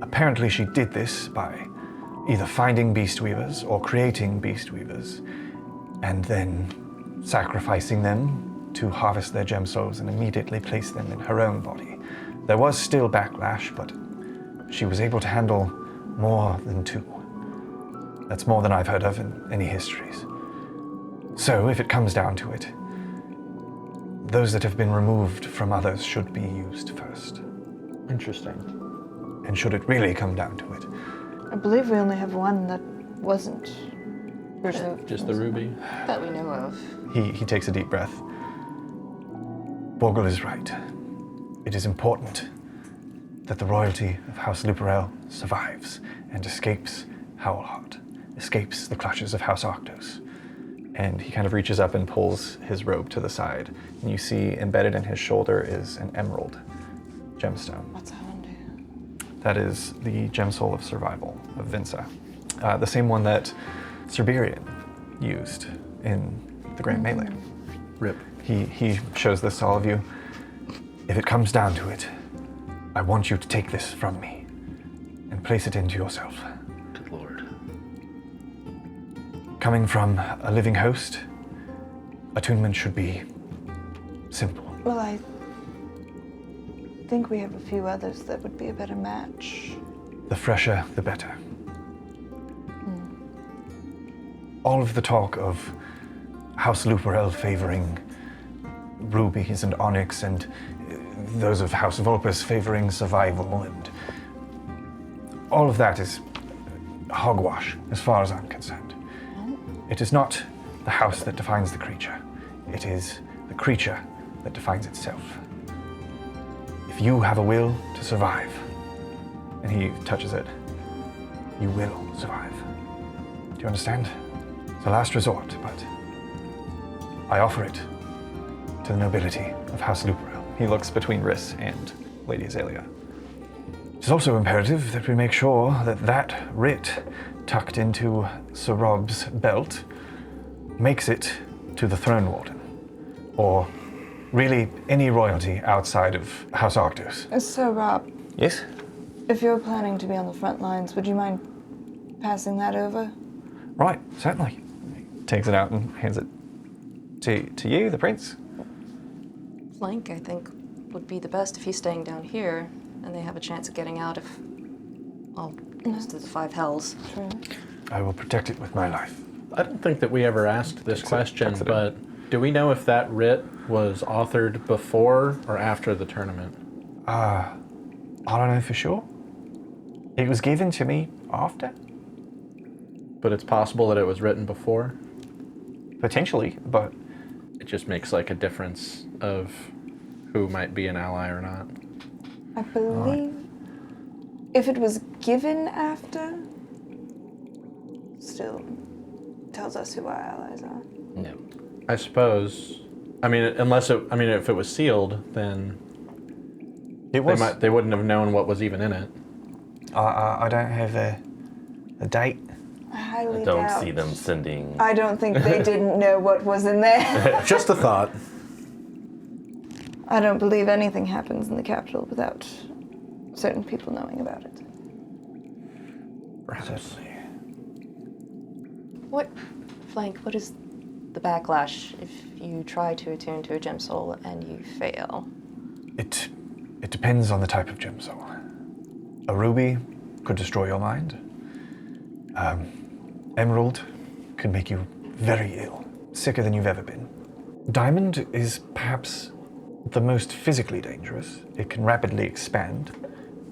Apparently she did this by either finding beast weavers or creating beast weavers and then sacrificing them to harvest their gem souls and immediately place them in her own body. There was still backlash, but she was able to handle more than 2. That's more than I've heard of in any histories. So, if it comes down to it, those that have been removed from others should be used first. Interesting. And should it really come down to it, I believe we only have one that wasn't. Just the ruby. That we know of. he takes a deep breath. Borgle is right. It is important that the royalty of House Luperel survives and escapes Howlheart, escapes the clutches of House Arctos. And he kind of reaches up and pulls his robe to the side. And you see embedded in his shoulder is an emerald gemstone. What's that one do? That is the gem soul of survival of Vinsa. The same one that Cerberian used in the Grand Melee. Rip. He shows this to all of you. If it comes down to it, I want you to take this from me and place it into yourself. Good Lord. Coming from a living host, attunement should be simple. Well, I think we have a few others that would be a better match. The fresher, the better. All of the talk of House Luperel favoring rubies and onyx and those of House Vulpus favoring survival and all of that is hogwash as far as I'm concerned. It is not the house that defines the creature. It is the creature that defines itself. If you have a will to survive, and he touches it, you will survive. Do you understand? It's a last resort, but I offer it to the nobility of House Luperel. He looks between Riss and Lady Azalea. It's also imperative that we make sure that that writ tucked into Sir Rob's belt makes it to the Throne Warden, or really any royalty outside of House Arctos. So, Rob, Yes? if you're planning to be on the front lines, would you mind passing that over? Right, certainly. He takes it out and hands it to you, the prince. Flank, I think, would be the best if he's staying down here, and they have a chance of getting out if, well, goes to the Five Hells. True. I will protect it with my life. I don't think that we ever asked this question, tucks it in. but do we know if that writ was authored before or after the tournament? I don't know for sure. It was given to me after, But it's possible that it was written before. potentially, but It just makes like a difference of who might be an ally or not. I believe if it was given after, still tells us who our allies are. No. I suppose. I mean, if it was sealed, then it was. they wouldn't have known what was even in it. I don't have a date. I highly Don't doubt. see them sending. I don't think they didn't know what was in there. Just a thought. I don't believe anything happens in the capital without certain people knowing about it. Perhaps. What, Flank, what is the backlash if you try to attune to a gem soul and you fail? It depends on the type of gem soul. A ruby could destroy your mind. Emerald could make you very ill, sicker than you've ever been. Diamond is perhaps the most physically dangerous. It can rapidly expand,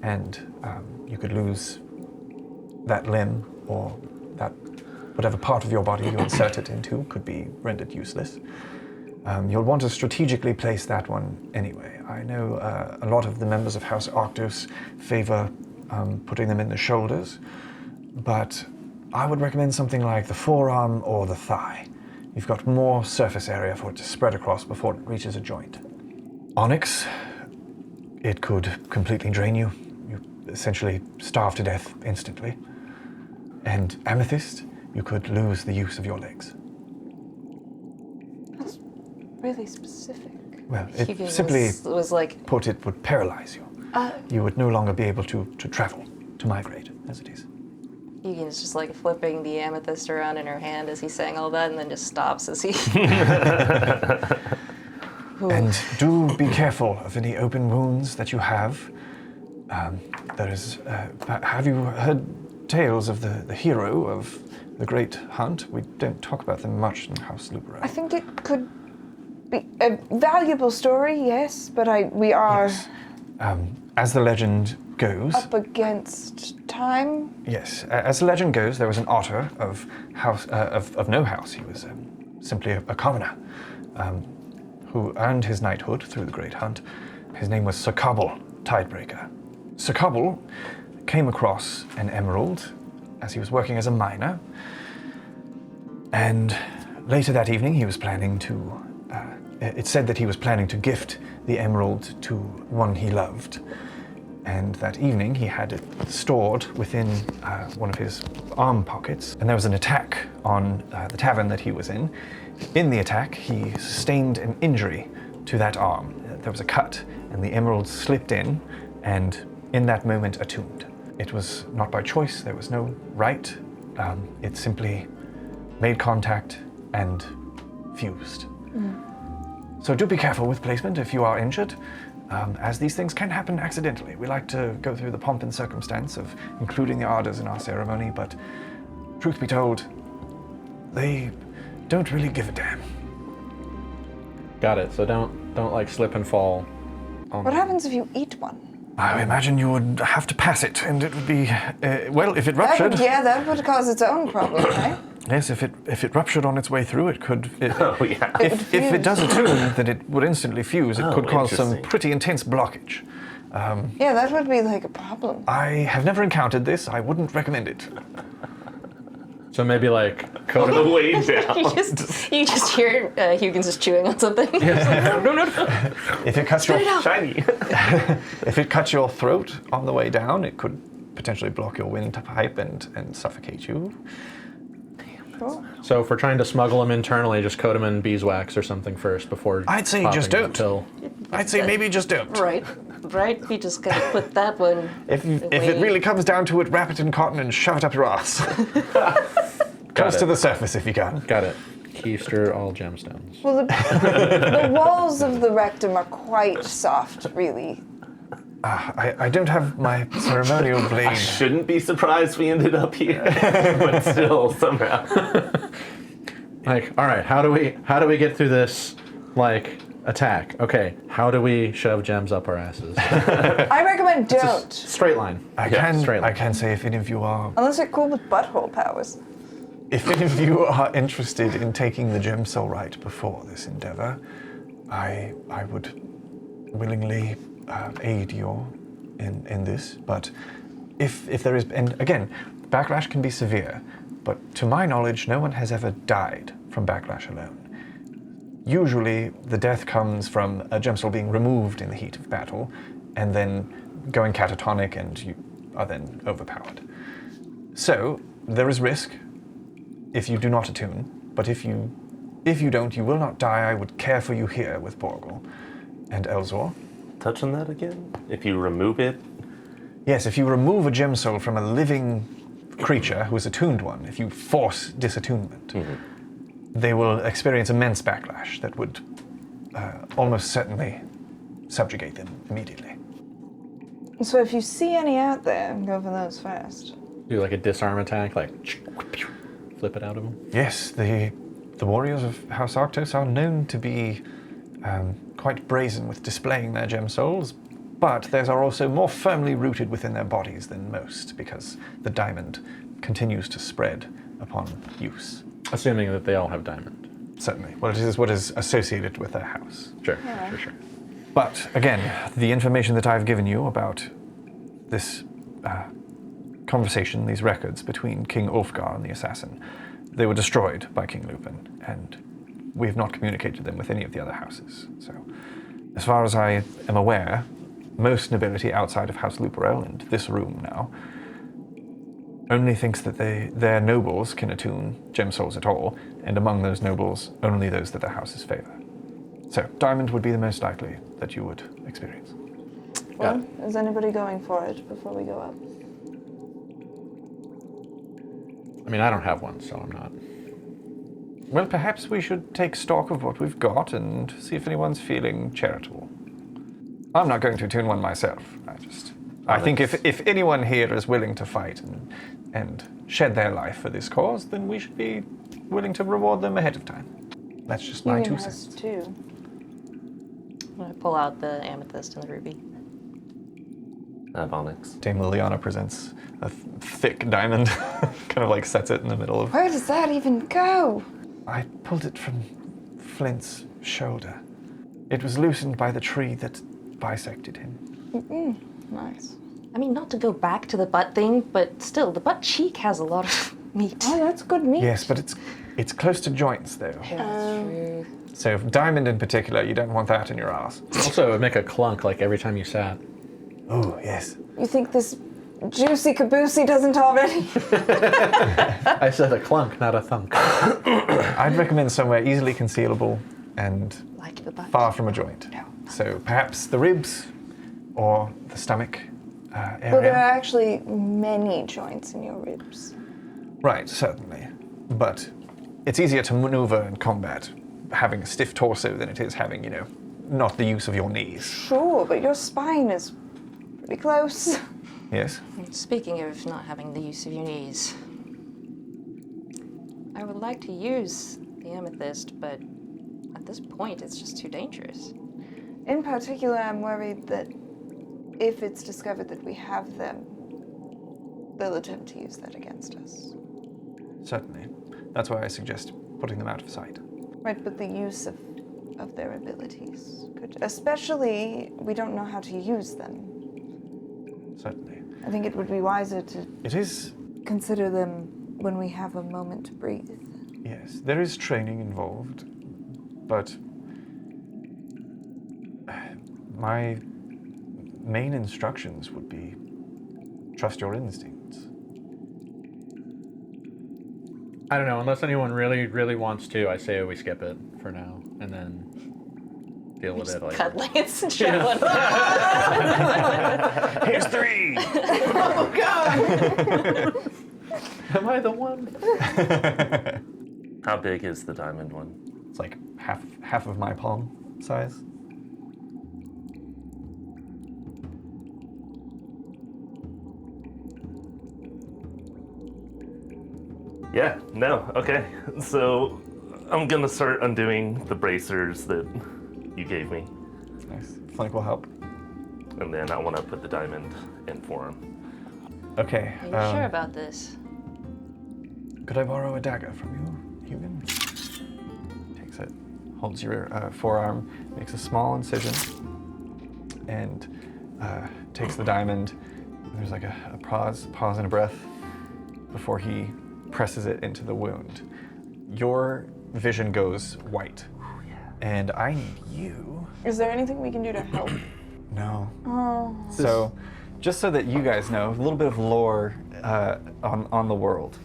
and you could lose that limb or that whatever part of your body you insert it into could be rendered useless. You'll want to strategically place that one anyway. I know a lot of the members of House Arctos favor putting them in the shoulders, but I would recommend something like the forearm or the thigh. You've got more surface area for it to spread across before it reaches a joint. Onyx, it could completely drain you. You essentially starve to death instantly. And amethyst, you could lose the use of your legs. That's really specific. Well, it Hugo simply was like, put, it would paralyze you. You would no longer be able to travel, to migrate, as it is. Eugen's just like flipping the amethyst around in her hand as he's saying all that, and then just stops as he. And do be careful of any open wounds that you have. Have you heard tales of the hero of the Great Hunt? We don't talk about them much in House Luperel. I think it could be a valuable story, yes, but we are Yes. As the legend goes, up against time. yes, as the legend goes, there was an otter of no house. He was simply a commoner who earned his knighthood through the Great Hunt. His name was Sir Cobble Tidebreaker. Sir Cobble came across an emerald as he was working as a miner, and later that evening he was planning to. It said that he was planning to gift the emerald to one he loved. And that evening he had it stored within one of his arm pockets. And there was an attack on the tavern that he was in. In the attack, he sustained an injury to that arm. There was a cut, and the emerald slipped in, and in that moment attuned. It was not by choice, there was no right. It simply made contact and fused. So do be careful with placement if you are injured, as these things can happen accidentally. We like to go through the pomp and circumstance of including the Ardors in our ceremony, but truth be told, they don't really give a damn. Got it. So don't like slip and fall. What happens if you eat one? I imagine you would have to pass it, and it would be, well, if it ruptured. That would cause its own problem, right? Yes, if it ruptured on its way through, it could. Oh, yeah. If it does attune, then it would instantly fuse. It Oh, could cause some interesting. pretty intense blockage. Yeah, that would be like a problem. I have never encountered this. I wouldn't recommend it. So maybe like On the way down. you just hear Huygens is chewing on something. No. If it cuts your Shiny. if it cuts your throat on the way down, it could potentially block your windpipe and suffocate you. So if we're trying to smuggle them internally, just coat them in beeswax or something first before. I'd say popping just the don't. pill. I'd say maybe just don't. Right. We just gotta put that one. If it really comes down to it, wrap it in cotton and shove it up your ass. Close it. to the surface if you can. Got it. Keister all gemstones. Well, the walls of the rectum are quite soft, really. I don't have my ceremonial blade. I shouldn't be surprised we ended up here, but still, somehow. Like, all right, how do we get through this like attack? Okay, how do we shove gems up our asses? I recommend don't. Straight line. I can say if any of you are Unless you're cool with butthole powers. If any of you are interested in taking the gem soul right before this endeavor, I would willingly aid you in this. But if there is, and again, backlash can be severe, but to my knowledge, no one has ever died from backlash alone. Usually, the death comes from a gem soul being removed in the heat of battle, and then going catatonic, and you are then overpowered. So there is risk if you do not attune, but if you don't, you will not die. I would care for you here with Borgel and Elzor. Touch on that again? If you remove it, Yes, if you remove a gem soul from a living creature who is attuned one, if you force disattunement, they will experience immense backlash that would almost certainly subjugate them immediately. So if you see any out there, go for those first. Do like a disarm attack, like flip it out of them. Yes, the warriors of House Arctos are known to be quite brazen with displaying their gem souls, but theirs are also more firmly rooted within their bodies than most because the diamond continues to spread upon use. Assuming that they all have diamond. Certainly. Well, it is what is associated with their house. Sure. Sure. But again, the information that I've given you about this conversation, these records between King Ulfgar and the assassin, they were destroyed by King Lupin, and we have not communicated them with any of the other houses. So, as far as I am aware, most nobility outside of House Luperel and this room now only thinks that their nobles can attune gem souls at all, and among those nobles, only those that their houses favor. So, diamond would be the most likely that you would experience. Well, is anybody going for it before we go up? I mean, I don't have one, so I'm not. Well, perhaps we should take stock of what we've got and see if anyone's feeling charitable. I'm not going to attune one myself. I think if anyone here is willing to fight and shed their life for this cause, then we should be willing to reward them ahead of time. That's just my 2 cents. Too. I'm gonna pull out the amethyst and the ruby. Onyx. Dame Liliana presents a thick diamond, kind of like sets it in the middle of... Where does that even go? I pulled it from Flint's shoulder. It was loosened by the tree that bisected him. Nice. I mean, not to go back to the butt thing, but still, the butt cheek has a lot of meat. Oh, that's good meat. Yes, but it's close to joints, though. That's true. So diamond in particular, you don't want that in your ass. Also, it would make a clunk like every time you sat. Oh, yes. You think this juicy caboosey doesn't already? I said a clunk, not a thunk. I'd recommend somewhere easily concealable and Like the butt. far from a joint. No. So perhaps the ribs or the stomach area. Well, there are actually many joints in your ribs. Right, certainly. But it's easier to maneuver in combat having a stiff torso than it is having, not the use of your knees. Sure, but your spine is pretty close. Yes? Speaking of not having the use of your knees, I would like to use the amethyst, but at this point, it's just too dangerous. In particular, I'm worried that if it's discovered that we have them, they'll attempt to use that against us. Certainly. That's why I suggest putting them out of sight. Right, but the use of their abilities could, especially we don't know how to use them. Certainly. I think it would be wiser to It is, consider them when we have a moment to breathe. yes, there is training involved, but my main instructions would be trust your instincts. I don't know, unless anyone really, really wants to, I say we skip it for now, and then deal with it later. Cut Lance and chilling. Here's 3! Oh God! Am I the one? How big is the diamond one? It's like half of my palm size. Yeah, no, okay. So I'm gonna start undoing the bracers that you gave me, Nice. Flank will help. and then I want to put the diamond in for him. Okay. Are you sure about this? Could I borrow a dagger from you, Human? Takes it, holds your forearm, makes a small incision, and takes the diamond. There's like a pause and a breath before he presses it into the wound. Your vision goes white, and I need you. Is there anything we can do to help? No. Oh. So, just so that you guys know, a little bit of lore on the world.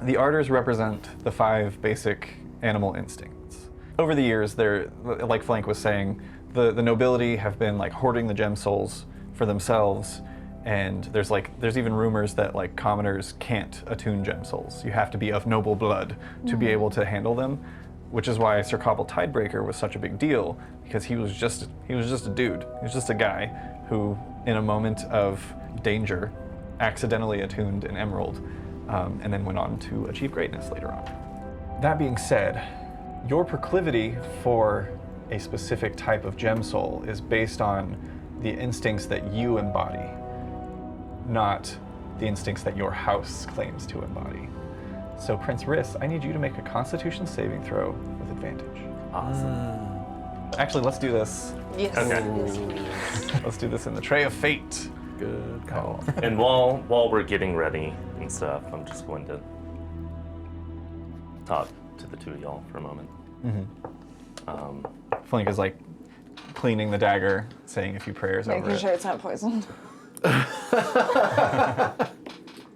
The Arders represent the 5 basic animal instincts. Over the years, they're, like Flank was saying, the nobility have been like hoarding the gem souls for themselves, and there's even rumors that like commoners can't attune gem souls. You have to be of noble blood to be able to handle them, which is why Sir Cobble Tidebreaker was such a big deal, because he was just a dude. He was just a guy who, in a moment of danger, accidentally attuned an emerald, and then went on to achieve greatness later on. That being said, your proclivity for a specific type of gem soul is based on the instincts that you embody, not the instincts that your house claims to embody. So, Prince Riss, I need you to make a Constitution saving throw with advantage. Awesome. Actually, let's do this. Yes. Okay. Yes, please. Let's do this in the Tray of Fate. Good call. And while we're getting ready and stuff, I'm just going to talk to the two of y'all for a moment. Flank is like cleaning the dagger, saying a few prayers over Making it. sure it's not poisoned.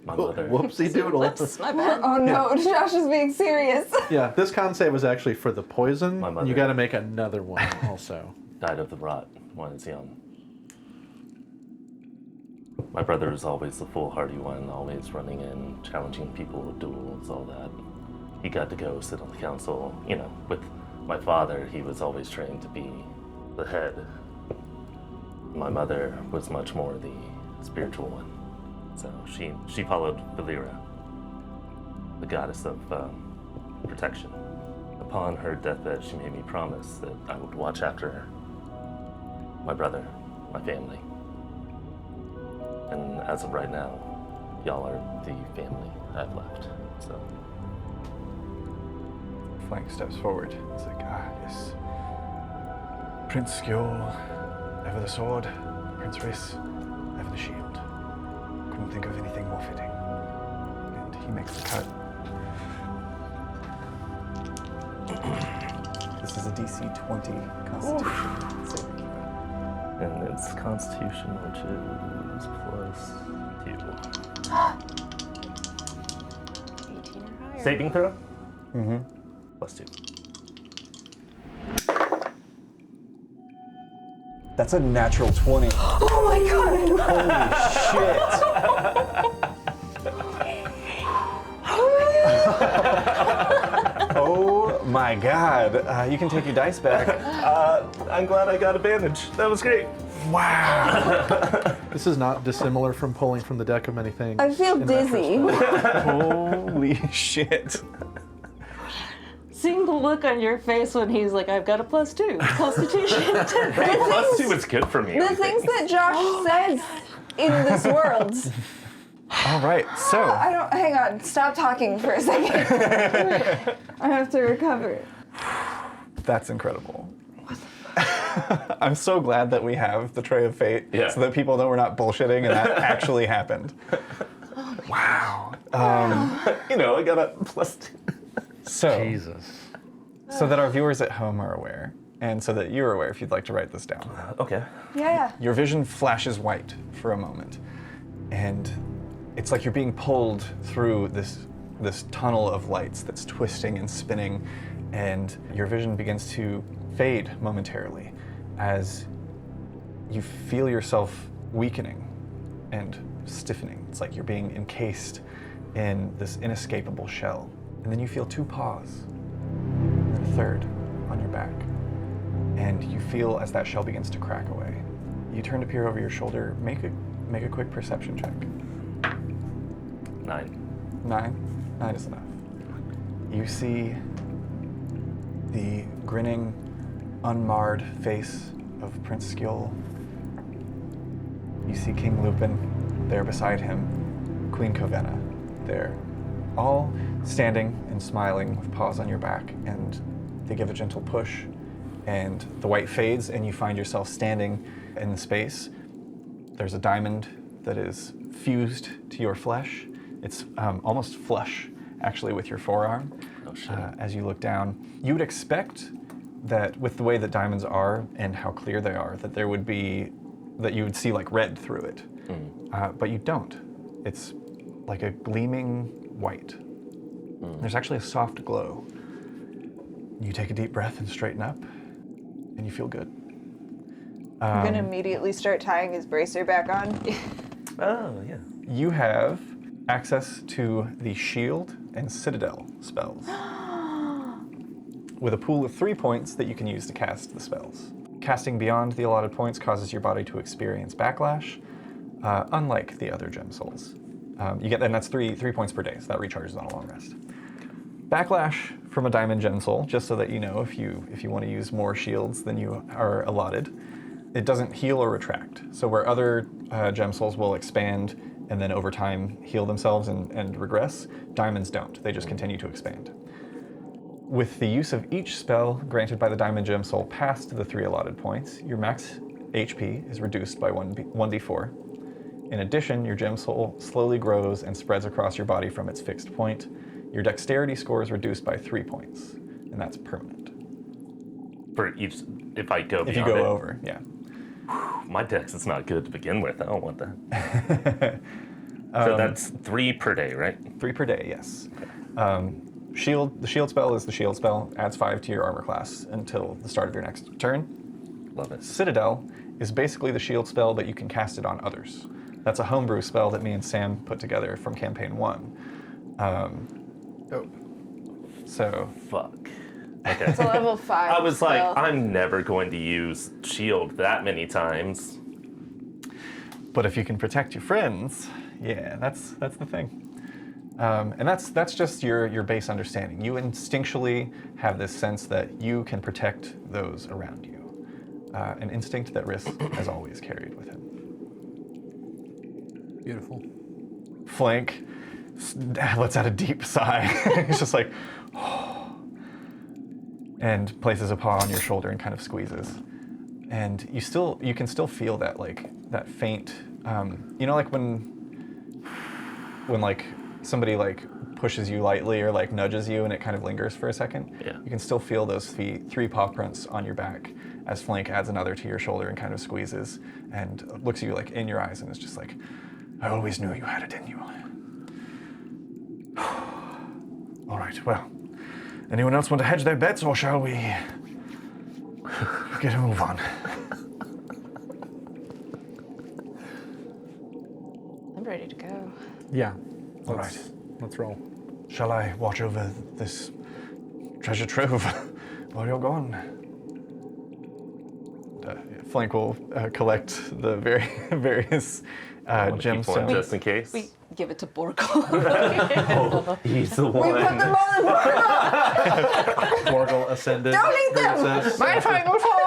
My mother. Whoopsie doodle. Whoops, my bad. Oh no, Josh is being serious. Yeah, this con save was actually for the poison. My mother. You got to make another one also. Died of the rot when I was young. My brother was always the foolhardy one, always running in, challenging people with duels, all that. He got to go sit on the council. You know, with my father, he was always trained to be the head. My mother was much more the spiritual one. So she followed Valera, the goddess of protection. Upon her deathbed, she made me promise that I would watch after her, my brother, my family. And as of right now, y'all are the family I've left. So Flank steps forward. It's like, yes. Prince Skjol, ever the sword. Prince Riss, ever the shield. Couldn't think of anything more fitting. And he makes the cut. This is a DC 20 Constitution saving throw. and it's Constitution, which is +2. 18 or higher. Saving throw? Mm-hmm. +2. That's a natural 20. Oh my god! Oh my god. You can take your dice back. I'm glad I got a bandage. That was great. Wow. This is not dissimilar from pulling from the deck of many things. I feel in that dizzy. Holy shit. Seeing the look on your face when he's like, I've got a +2 Constitution. +2 is good for me. The things that Josh says in this world. All right, so I don't. Hang on. Stop talking for a second. I have to recover. that's incredible. I'm so glad that we have the Tray of Fate so that people know we're not bullshitting and that actually happened. Wow. I got a +2. So, Jesus. so that our viewers at home are aware, and so that you're aware if you'd like to write this down. Okay. Yeah. Your vision flashes white for a moment, and it's like you're being pulled through this tunnel of lights that's twisting and spinning, and your vision begins to fade momentarily as you feel yourself weakening and stiffening. It's like you're being encased in this inescapable shell. And then you feel 2 paws, and then a third on your back. And you feel as that shell begins to crack away. You turn to peer over your shoulder. Make a quick perception check. 9. 9 is enough. You see the grinning, unmarred face of Prince Skjol. You see King Lupin there beside him, Queen Covenna there, all standing and smiling with paws on your back, and they give a gentle push, and the white fades, and you find yourself standing in the space. There's a diamond that is fused to your flesh. It's almost flush, actually, with your forearm. Oh, shit. As you look down, you would expect that with the way that diamonds are and how clear they are, that you would see like red through it. But you don't. It's like a gleaming white. There's actually a soft glow. You take a deep breath and straighten up, and you feel good. I'm gonna immediately start tying his bracer back on. Oh, yeah. You have access to the Shield and Citadel spells, with a pool of 3 points that you can use to cast the spells. Casting beyond the allotted points causes your body to experience backlash, unlike the other gem souls. And that's three points per day, so that recharges on a long rest. Backlash from a diamond gem soul, just so that you know if you want to use more shields than you are allotted, it doesn't heal or retract. So where other gem souls will expand and then over time heal themselves and regress, diamonds don't. They just continue to expand. With the use of each spell granted by the diamond gem soul past the 3 allotted points, your max HP is reduced by 1d4. In addition, your gem soul slowly grows and spreads across your body from its fixed point. Your dexterity score is reduced by 3 points, and that's permanent. For each, if I go If beyond you go it. over, yeah. My dex is not good to begin with. I don't want that. So that's 3 per day, right? 3 per day, yes. The shield spell is the shield spell, adds 5 to your armor class until the start of your next turn. Love it. Citadel is basically the shield spell, but you can cast it on others. That's a homebrew spell that me and Sam put together from campaign 1. So, Fuck. Okay. It's a level 5. I was like, spell. I'm never going to use shield that many times. but if you can protect your friends, yeah, that's the thing. And that's just your base understanding. You instinctually have this sense that you can protect those around you. An instinct that Riss has always carried with him. Beautiful. Flank lets out a deep sigh. He's just like, and places a paw on your shoulder and kind of squeezes. And you can still feel that that faint, like when like somebody like pushes you lightly or like nudges you and it kind of lingers for a second. Yeah. You can still feel those 3 paw prints on your back as Flank adds another to your shoulder and kind of squeezes and looks at you like in your eyes and is just like, I always knew you had it in you. All right, well, anyone else want to hedge their bets, or shall we get a move on? I'm ready to go. Yeah. All Let's roll. Shall I watch over this treasure trove while you're gone? Flank will collect the various Wanna keep one gemstones. just in case. We give it to Borgle. Oh, he's the one. We put them all in one. Morgul ascended. Don't eat them! princess. My final form!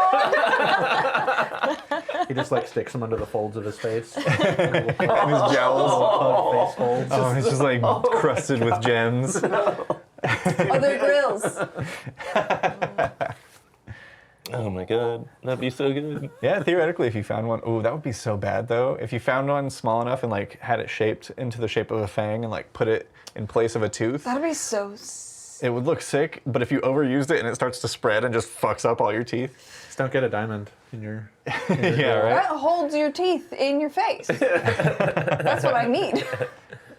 He just like sticks them under the folds of his face. And his jowls. Face folds. Oh, it's just like crusted with gems. Other grills. Oh my god, that'd be so good. Yeah, theoretically, if you found one, ooh, that would be so bad though. If you found one small enough and like had it shaped into the shape of a fang and like put it in place of a tooth, That'd be so. it would look sick. But if you overused it and it starts to spread and just fucks up all your teeth, Just don't get a diamond in your. yeah, right. That holds your teeth in your face. That's what I need.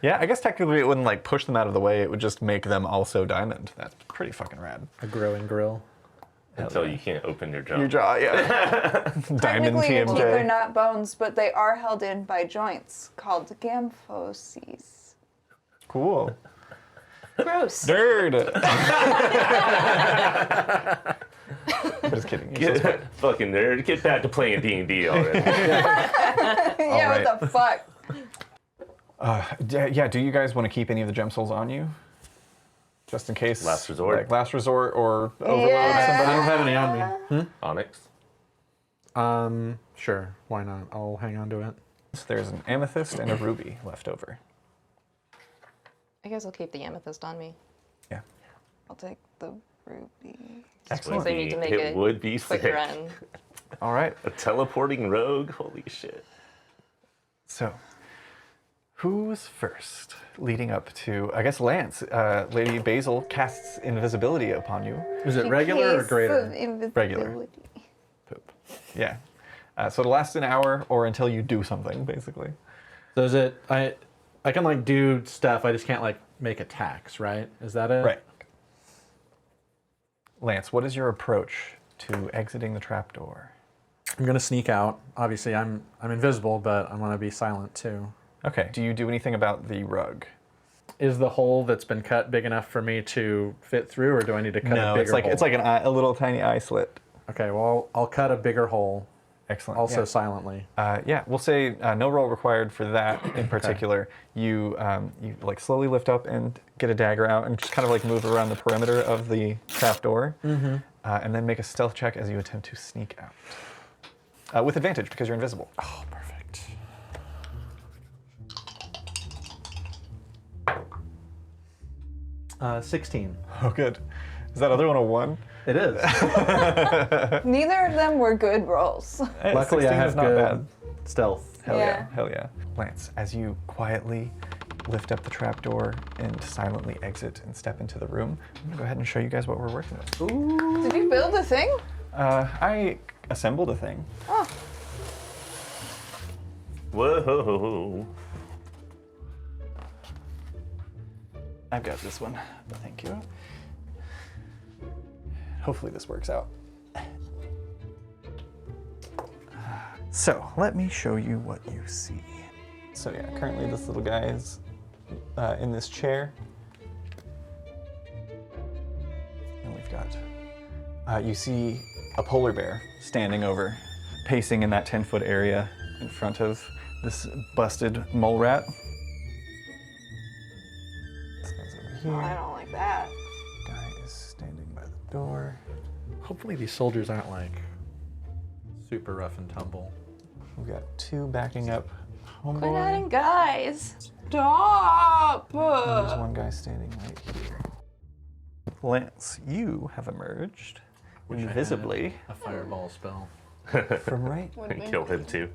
Yeah, I guess technically it wouldn't like push them out of the way. It would just make them also diamond. That's pretty fucking rad. A growing grill. Until you can't open your jaw. Your jaw, yeah. Diamond Technically, your teeth are TMJ. not bones, but they are held in by joints called gamphoses. Cool. Gross. Nerd. I'm just kidding. You're so smart. Fucking nerd, get back to playing D&D already. Yeah, right. what the fuck? Yeah, do you guys want to keep any of the gem souls on you? Just in case. Last resort. Like last resort or overload Yeah. I somebody? don't have any on me. Onyx. Sure. Why not? I'll hang on to it. So there's an amethyst and a ruby left over. I guess I'll keep the amethyst on me. Yeah. I'll take the ruby. Excellent. They need to make it it would be quick sick. run. All right. A teleporting rogue? Holy shit. So, who was first? Leading up to, I guess, Lance. Lady Basil casts invisibility upon you. Is it regular or Case greater? of invisibility. Poop. Yeah. So it'll last an hour or until you do something, basically. So is it? I can like do stuff. I just can't like make attacks, right? Is that it? Right. Lance, what is your approach to exiting the trapdoor? I'm gonna sneak out. Obviously, I'm invisible, but I'm gonna be silent too. Okay. Do you do anything about the rug? Is the hole that's been cut big enough for me to fit through, or do I need to cut a No, bigger it's like hole? it's like a little tiny eye slit. Okay, well, I'll cut a bigger hole, Excellent. also yeah. silently. Yeah, we'll say no roll required for that in particular. You like slowly lift up and get a dagger out and just kind of like move around the perimeter of the trapdoor, and then make a stealth check as you attempt to sneak out with advantage because you're invisible. Oh, perfect. Uh, 16. Oh, good. Is that other one a 1? It is. Neither of them were good rolls. Hey, Luckily, 16 I have is not good bad. stealth. Hell Yeah. yeah, hell yeah. Lance, as you quietly lift up the trapdoor and silently exit and step into the room, I'm gonna go ahead and show you guys what we're working with. Did you build a thing? I assembled a thing. Oh, Whoa. I've got this one, but thank you. Hopefully this works out. So, let me show you what you see. So yeah, currently this little guy is in this chair. And we've got, you see a polar bear standing over, pacing in that 10-foot area in front of this busted mole rat. This guy's over here. I don't like that. Guy is standing by the door. Hopefully, these soldiers aren't like super rough and tumble. We've got 2 backing up Quit homeboy. adding guys. Stop! There's one guy standing right here. Lance, you have emerged Wish I had invisibly a fireball spell. from right And kill him too.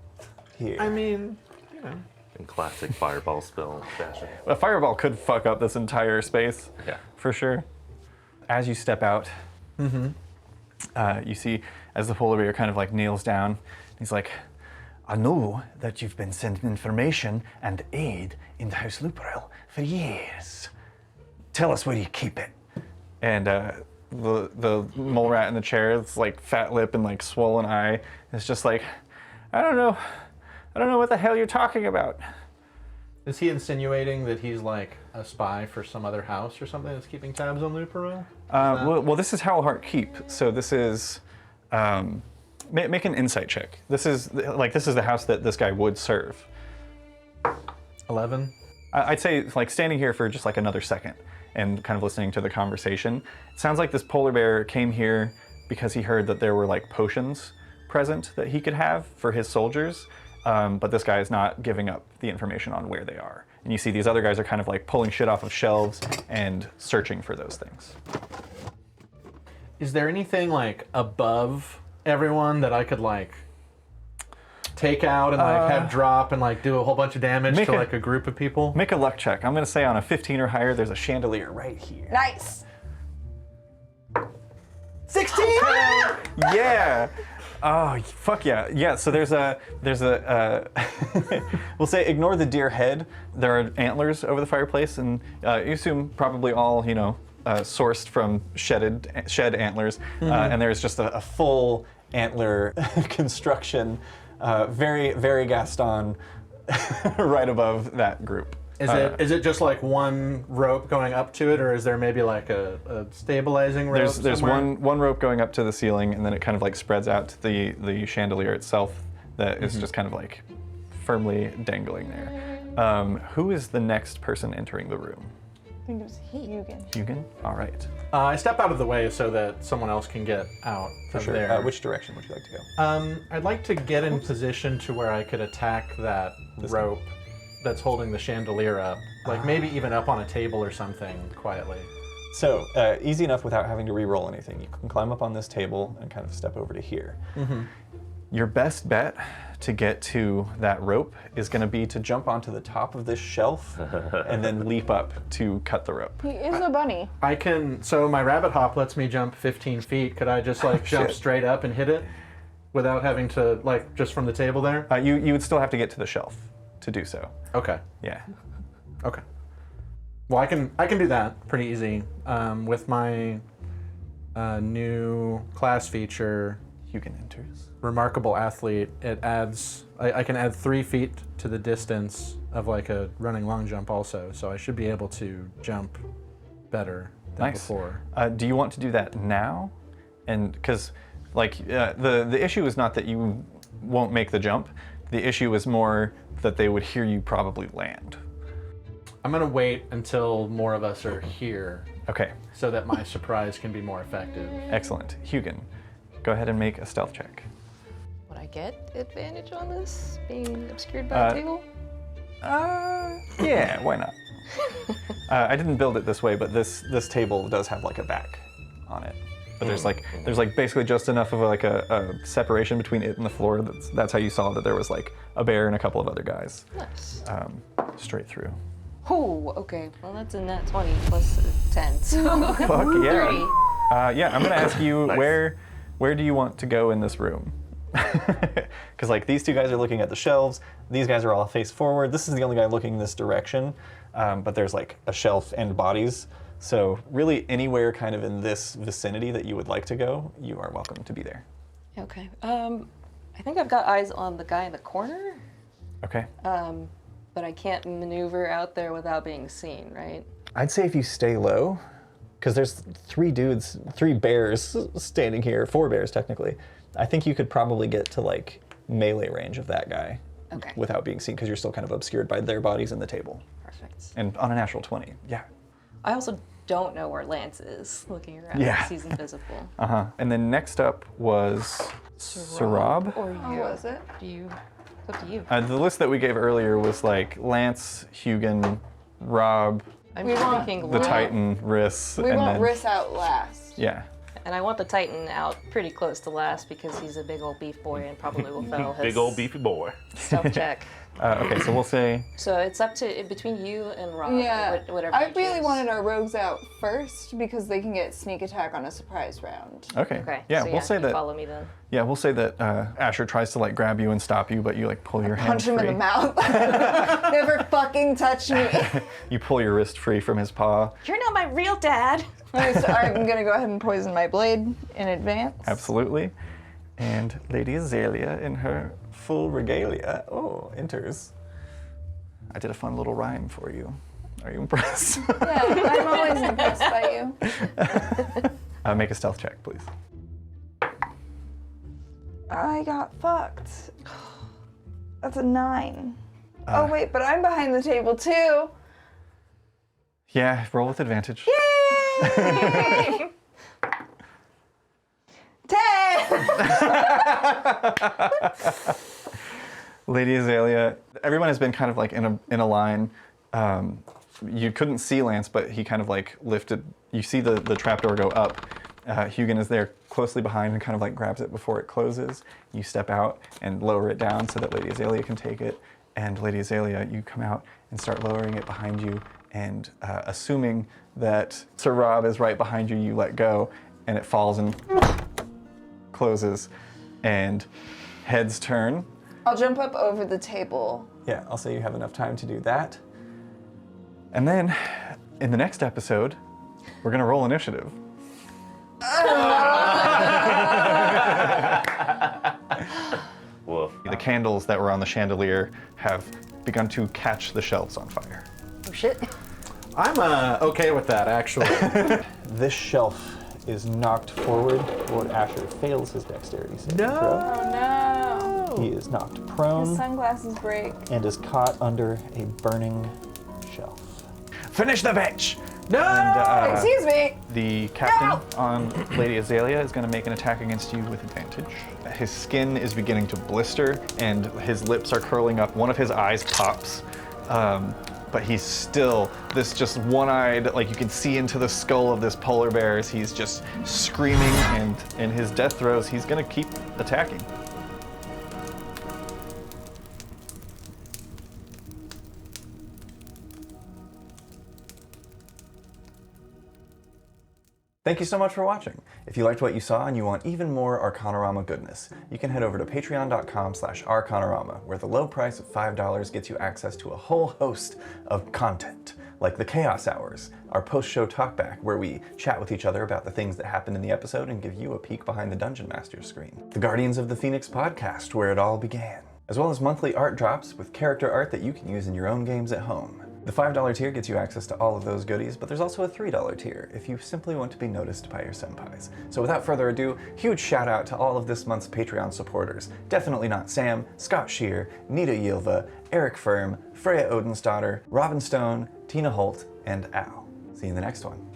here. I mean, you know. In classic fireball spell fashion. A fireball could fuck up this entire space, Yeah. for sure. As you step out, you see as the polar bear kind of like kneels down, he's like, I know that you've been sending information and aid into House Luperel for years. Tell us where you keep it. And the mole rat in the chair, it's like fat lip and like swollen eye, is just like, I don't know what the hell you're talking about. Is he insinuating that he's like a spy for some other house or something that's keeping tabs on Luperil? Well, this is Howlheart Keep, so this is Make an insight check. This is the house that this guy would serve. 11. I'd say like standing here for just like another second and kind of listening to the conversation. It sounds like this polar bear came here because he heard that there were like potions present that he could have for his soldiers, but this guy is not giving up the information on where they are. And you see these other guys are kind of like pulling shit off of shelves and searching for those things. Is there anything like above everyone that I could like take out and like have drop and like do a whole bunch of damage to like a group of people? Make a luck check. I'm gonna say on a 15 or higher, there's a chandelier right here. Nice. 16! Yeah. Oh, fuck yeah. Yeah, so there's a we'll say ignore the deer head. There are antlers over the fireplace, and you assume probably all, sourced from shed antlers. And there's just a full antler construction, very, very Gaston, right above that group. Is it just like one rope going up to it, or is there maybe like a stabilizing rope? There's somewhere? one rope going up to the ceiling, and then it kind of like spreads out to the chandelier itself that is just kind of like firmly dangling there. Who is the next person entering the room? I think it was Hugan. Hugan? All right. I step out of the way so that someone else can get out For of sure. there. Which direction would you like to go? I'd like to get in position to where I could attack that rope that's holding the chandelier up. Like maybe even up on a table or something quietly. So, easy enough without having to re-roll anything. You can climb up on this table and kind of step over to here. Your best bet to get to that rope is going to be to jump onto the top of this shelf and then leap up to cut the rope. He is a bunny. I can, so my rabbit hop lets me jump 15 feet. Could I just like jump Shit. straight up and hit it without having to like just from the table there? You would still have to get to the shelf to do so. Okay. Yeah. Okay. Well, I can do that pretty easy with my new class feature, Hugan enters. Remarkable Athlete. It adds I can add 3 feet to the distance of like a running long jump also, so I should be able to jump better than Nice. before. Do you want to do that now? And because like the issue is not that you won't make the jump. The issue is more that they would hear you probably land. I'm gonna wait until more of us are here Okay, so that my surprise can be more effective. excellent. Hugan, go ahead and make a stealth check. Would I get advantage on this, being obscured by a table? Yeah, why not? I didn't build it this way, but this table does have like a back on it. But there's like basically just enough of like a separation between it and the floor. That's how you saw that there was like a bear and a couple of other guys Nice. straight through. Oh, okay. Well, that's a nat 20 plus a 10, so Fuck yeah. 30. Yeah, I'm gonna ask you Nice. where do you want to go in this room? Because like these two guys are looking at the shelves. These guys are all face forward. This is the only guy looking this direction. But there's like a shelf and bodies. So really anywhere kind of in this vicinity that you would like to go, you are welcome to be there. Okay. I think I've got eyes on the guy in the corner, Okay. but I can't maneuver out there without being seen, right? I'd say if you stay low, because there's 3 bears standing here, 4 bears technically. I think you could probably get to like melee range of that guy Okay. without being seen, because you're still kind of obscured by their bodies and the table. Perfect. And on a natural 20, yeah. I also don't know where Lance is looking around. Yeah. He's invisible. And then next up was Sarab. Or you? Oh, was it? Do you? It's up to you. The list that we gave earlier was like Lance, Hugan, Rob, I'm we want thinking the Lance. Titan, Riss, We and want then Riss out last. yeah. And I want the Titan out pretty close to last because he's a big old beef boy and probably will fail his Big old beefy boy. stealth check. Okay, so we'll say So it's up to between you and Rob. Yeah, Whatever. I you really choose. wanted our rogues out first because they can get sneak attack on a surprise round. okay. Okay. Yeah, so we'll say you that. Follow me then. Yeah, we'll say that Asher tries to like grab you and stop you, but you like pull your hand Punch him free. in the mouth. Never fucking touch me. You pull your wrist free from his paw. You're not my real dad. I'm gonna go ahead and poison my blade in advance. Absolutely. And Lady Azalea in her full regalia, enters. I did a fun little rhyme for you. Are you impressed? Yeah, I'm always impressed by you. Make a stealth check, please. I got fucked. That's a 9. Oh wait, but I'm behind the table too. Yeah, roll with advantage. Yay! 10! Lady Azalea, everyone has been kind of like in a line. You couldn't see Lance, but he kind of like lifted. You see the trapdoor go up. Hugin is there closely behind and kind of like grabs it before it closes. You step out and lower it down so that Lady Azalea can take it. And Lady Azalea, you come out and start lowering it behind you. And assuming that Sir Rob is right behind you, you let go, and it falls and closes. And heads turn. I'll jump up over the table. Yeah, I'll say you have enough time to do that. And then, in the next episode, we're gonna roll initiative. Woof. The candles that were on the chandelier have begun to catch the shelves on fire. Oh shit. I'm okay with that, actually. This shelf is knocked forward. Lord Asher fails his dexterity saving throw. Oh no! He is knocked His prone sunglasses break. and is caught under a burning shelf. Finish the bitch! No! And, Excuse me! the captain on Lady Azalea is going to make an attack against you with advantage. His skin is beginning to blister and his lips are curling up. One of his eyes pops. But he's still this just one-eyed, like you can see into the skull of this polar bear as he's just screaming, and in his death throes, he's gonna keep attacking. Thank you so much for watching. If you liked what you saw and you want even more Arcanarama goodness, you can head over to patreon.com/Arcanarama, where the low price of $5 gets you access to a whole host of content, like the Chaos Hours, our post-show talkback, where we chat with each other about the things that happened in the episode and give you a peek behind the Dungeon Master's screen. The Guardians of the Phoenix podcast, where it all began, as well as monthly art drops with character art that you can use in your own games at home. The $5 tier gets you access to all of those goodies, but there's also a $3 tier if you simply want to be noticed by your senpais. So without further ado, huge shout out to all of this month's Patreon supporters. Definitely Not Sam, Scott Shear, Nita Yilva, Eric Firm, Freya Odensdottir, Robin Stone, Tina Holt, and Al. See you in the next one.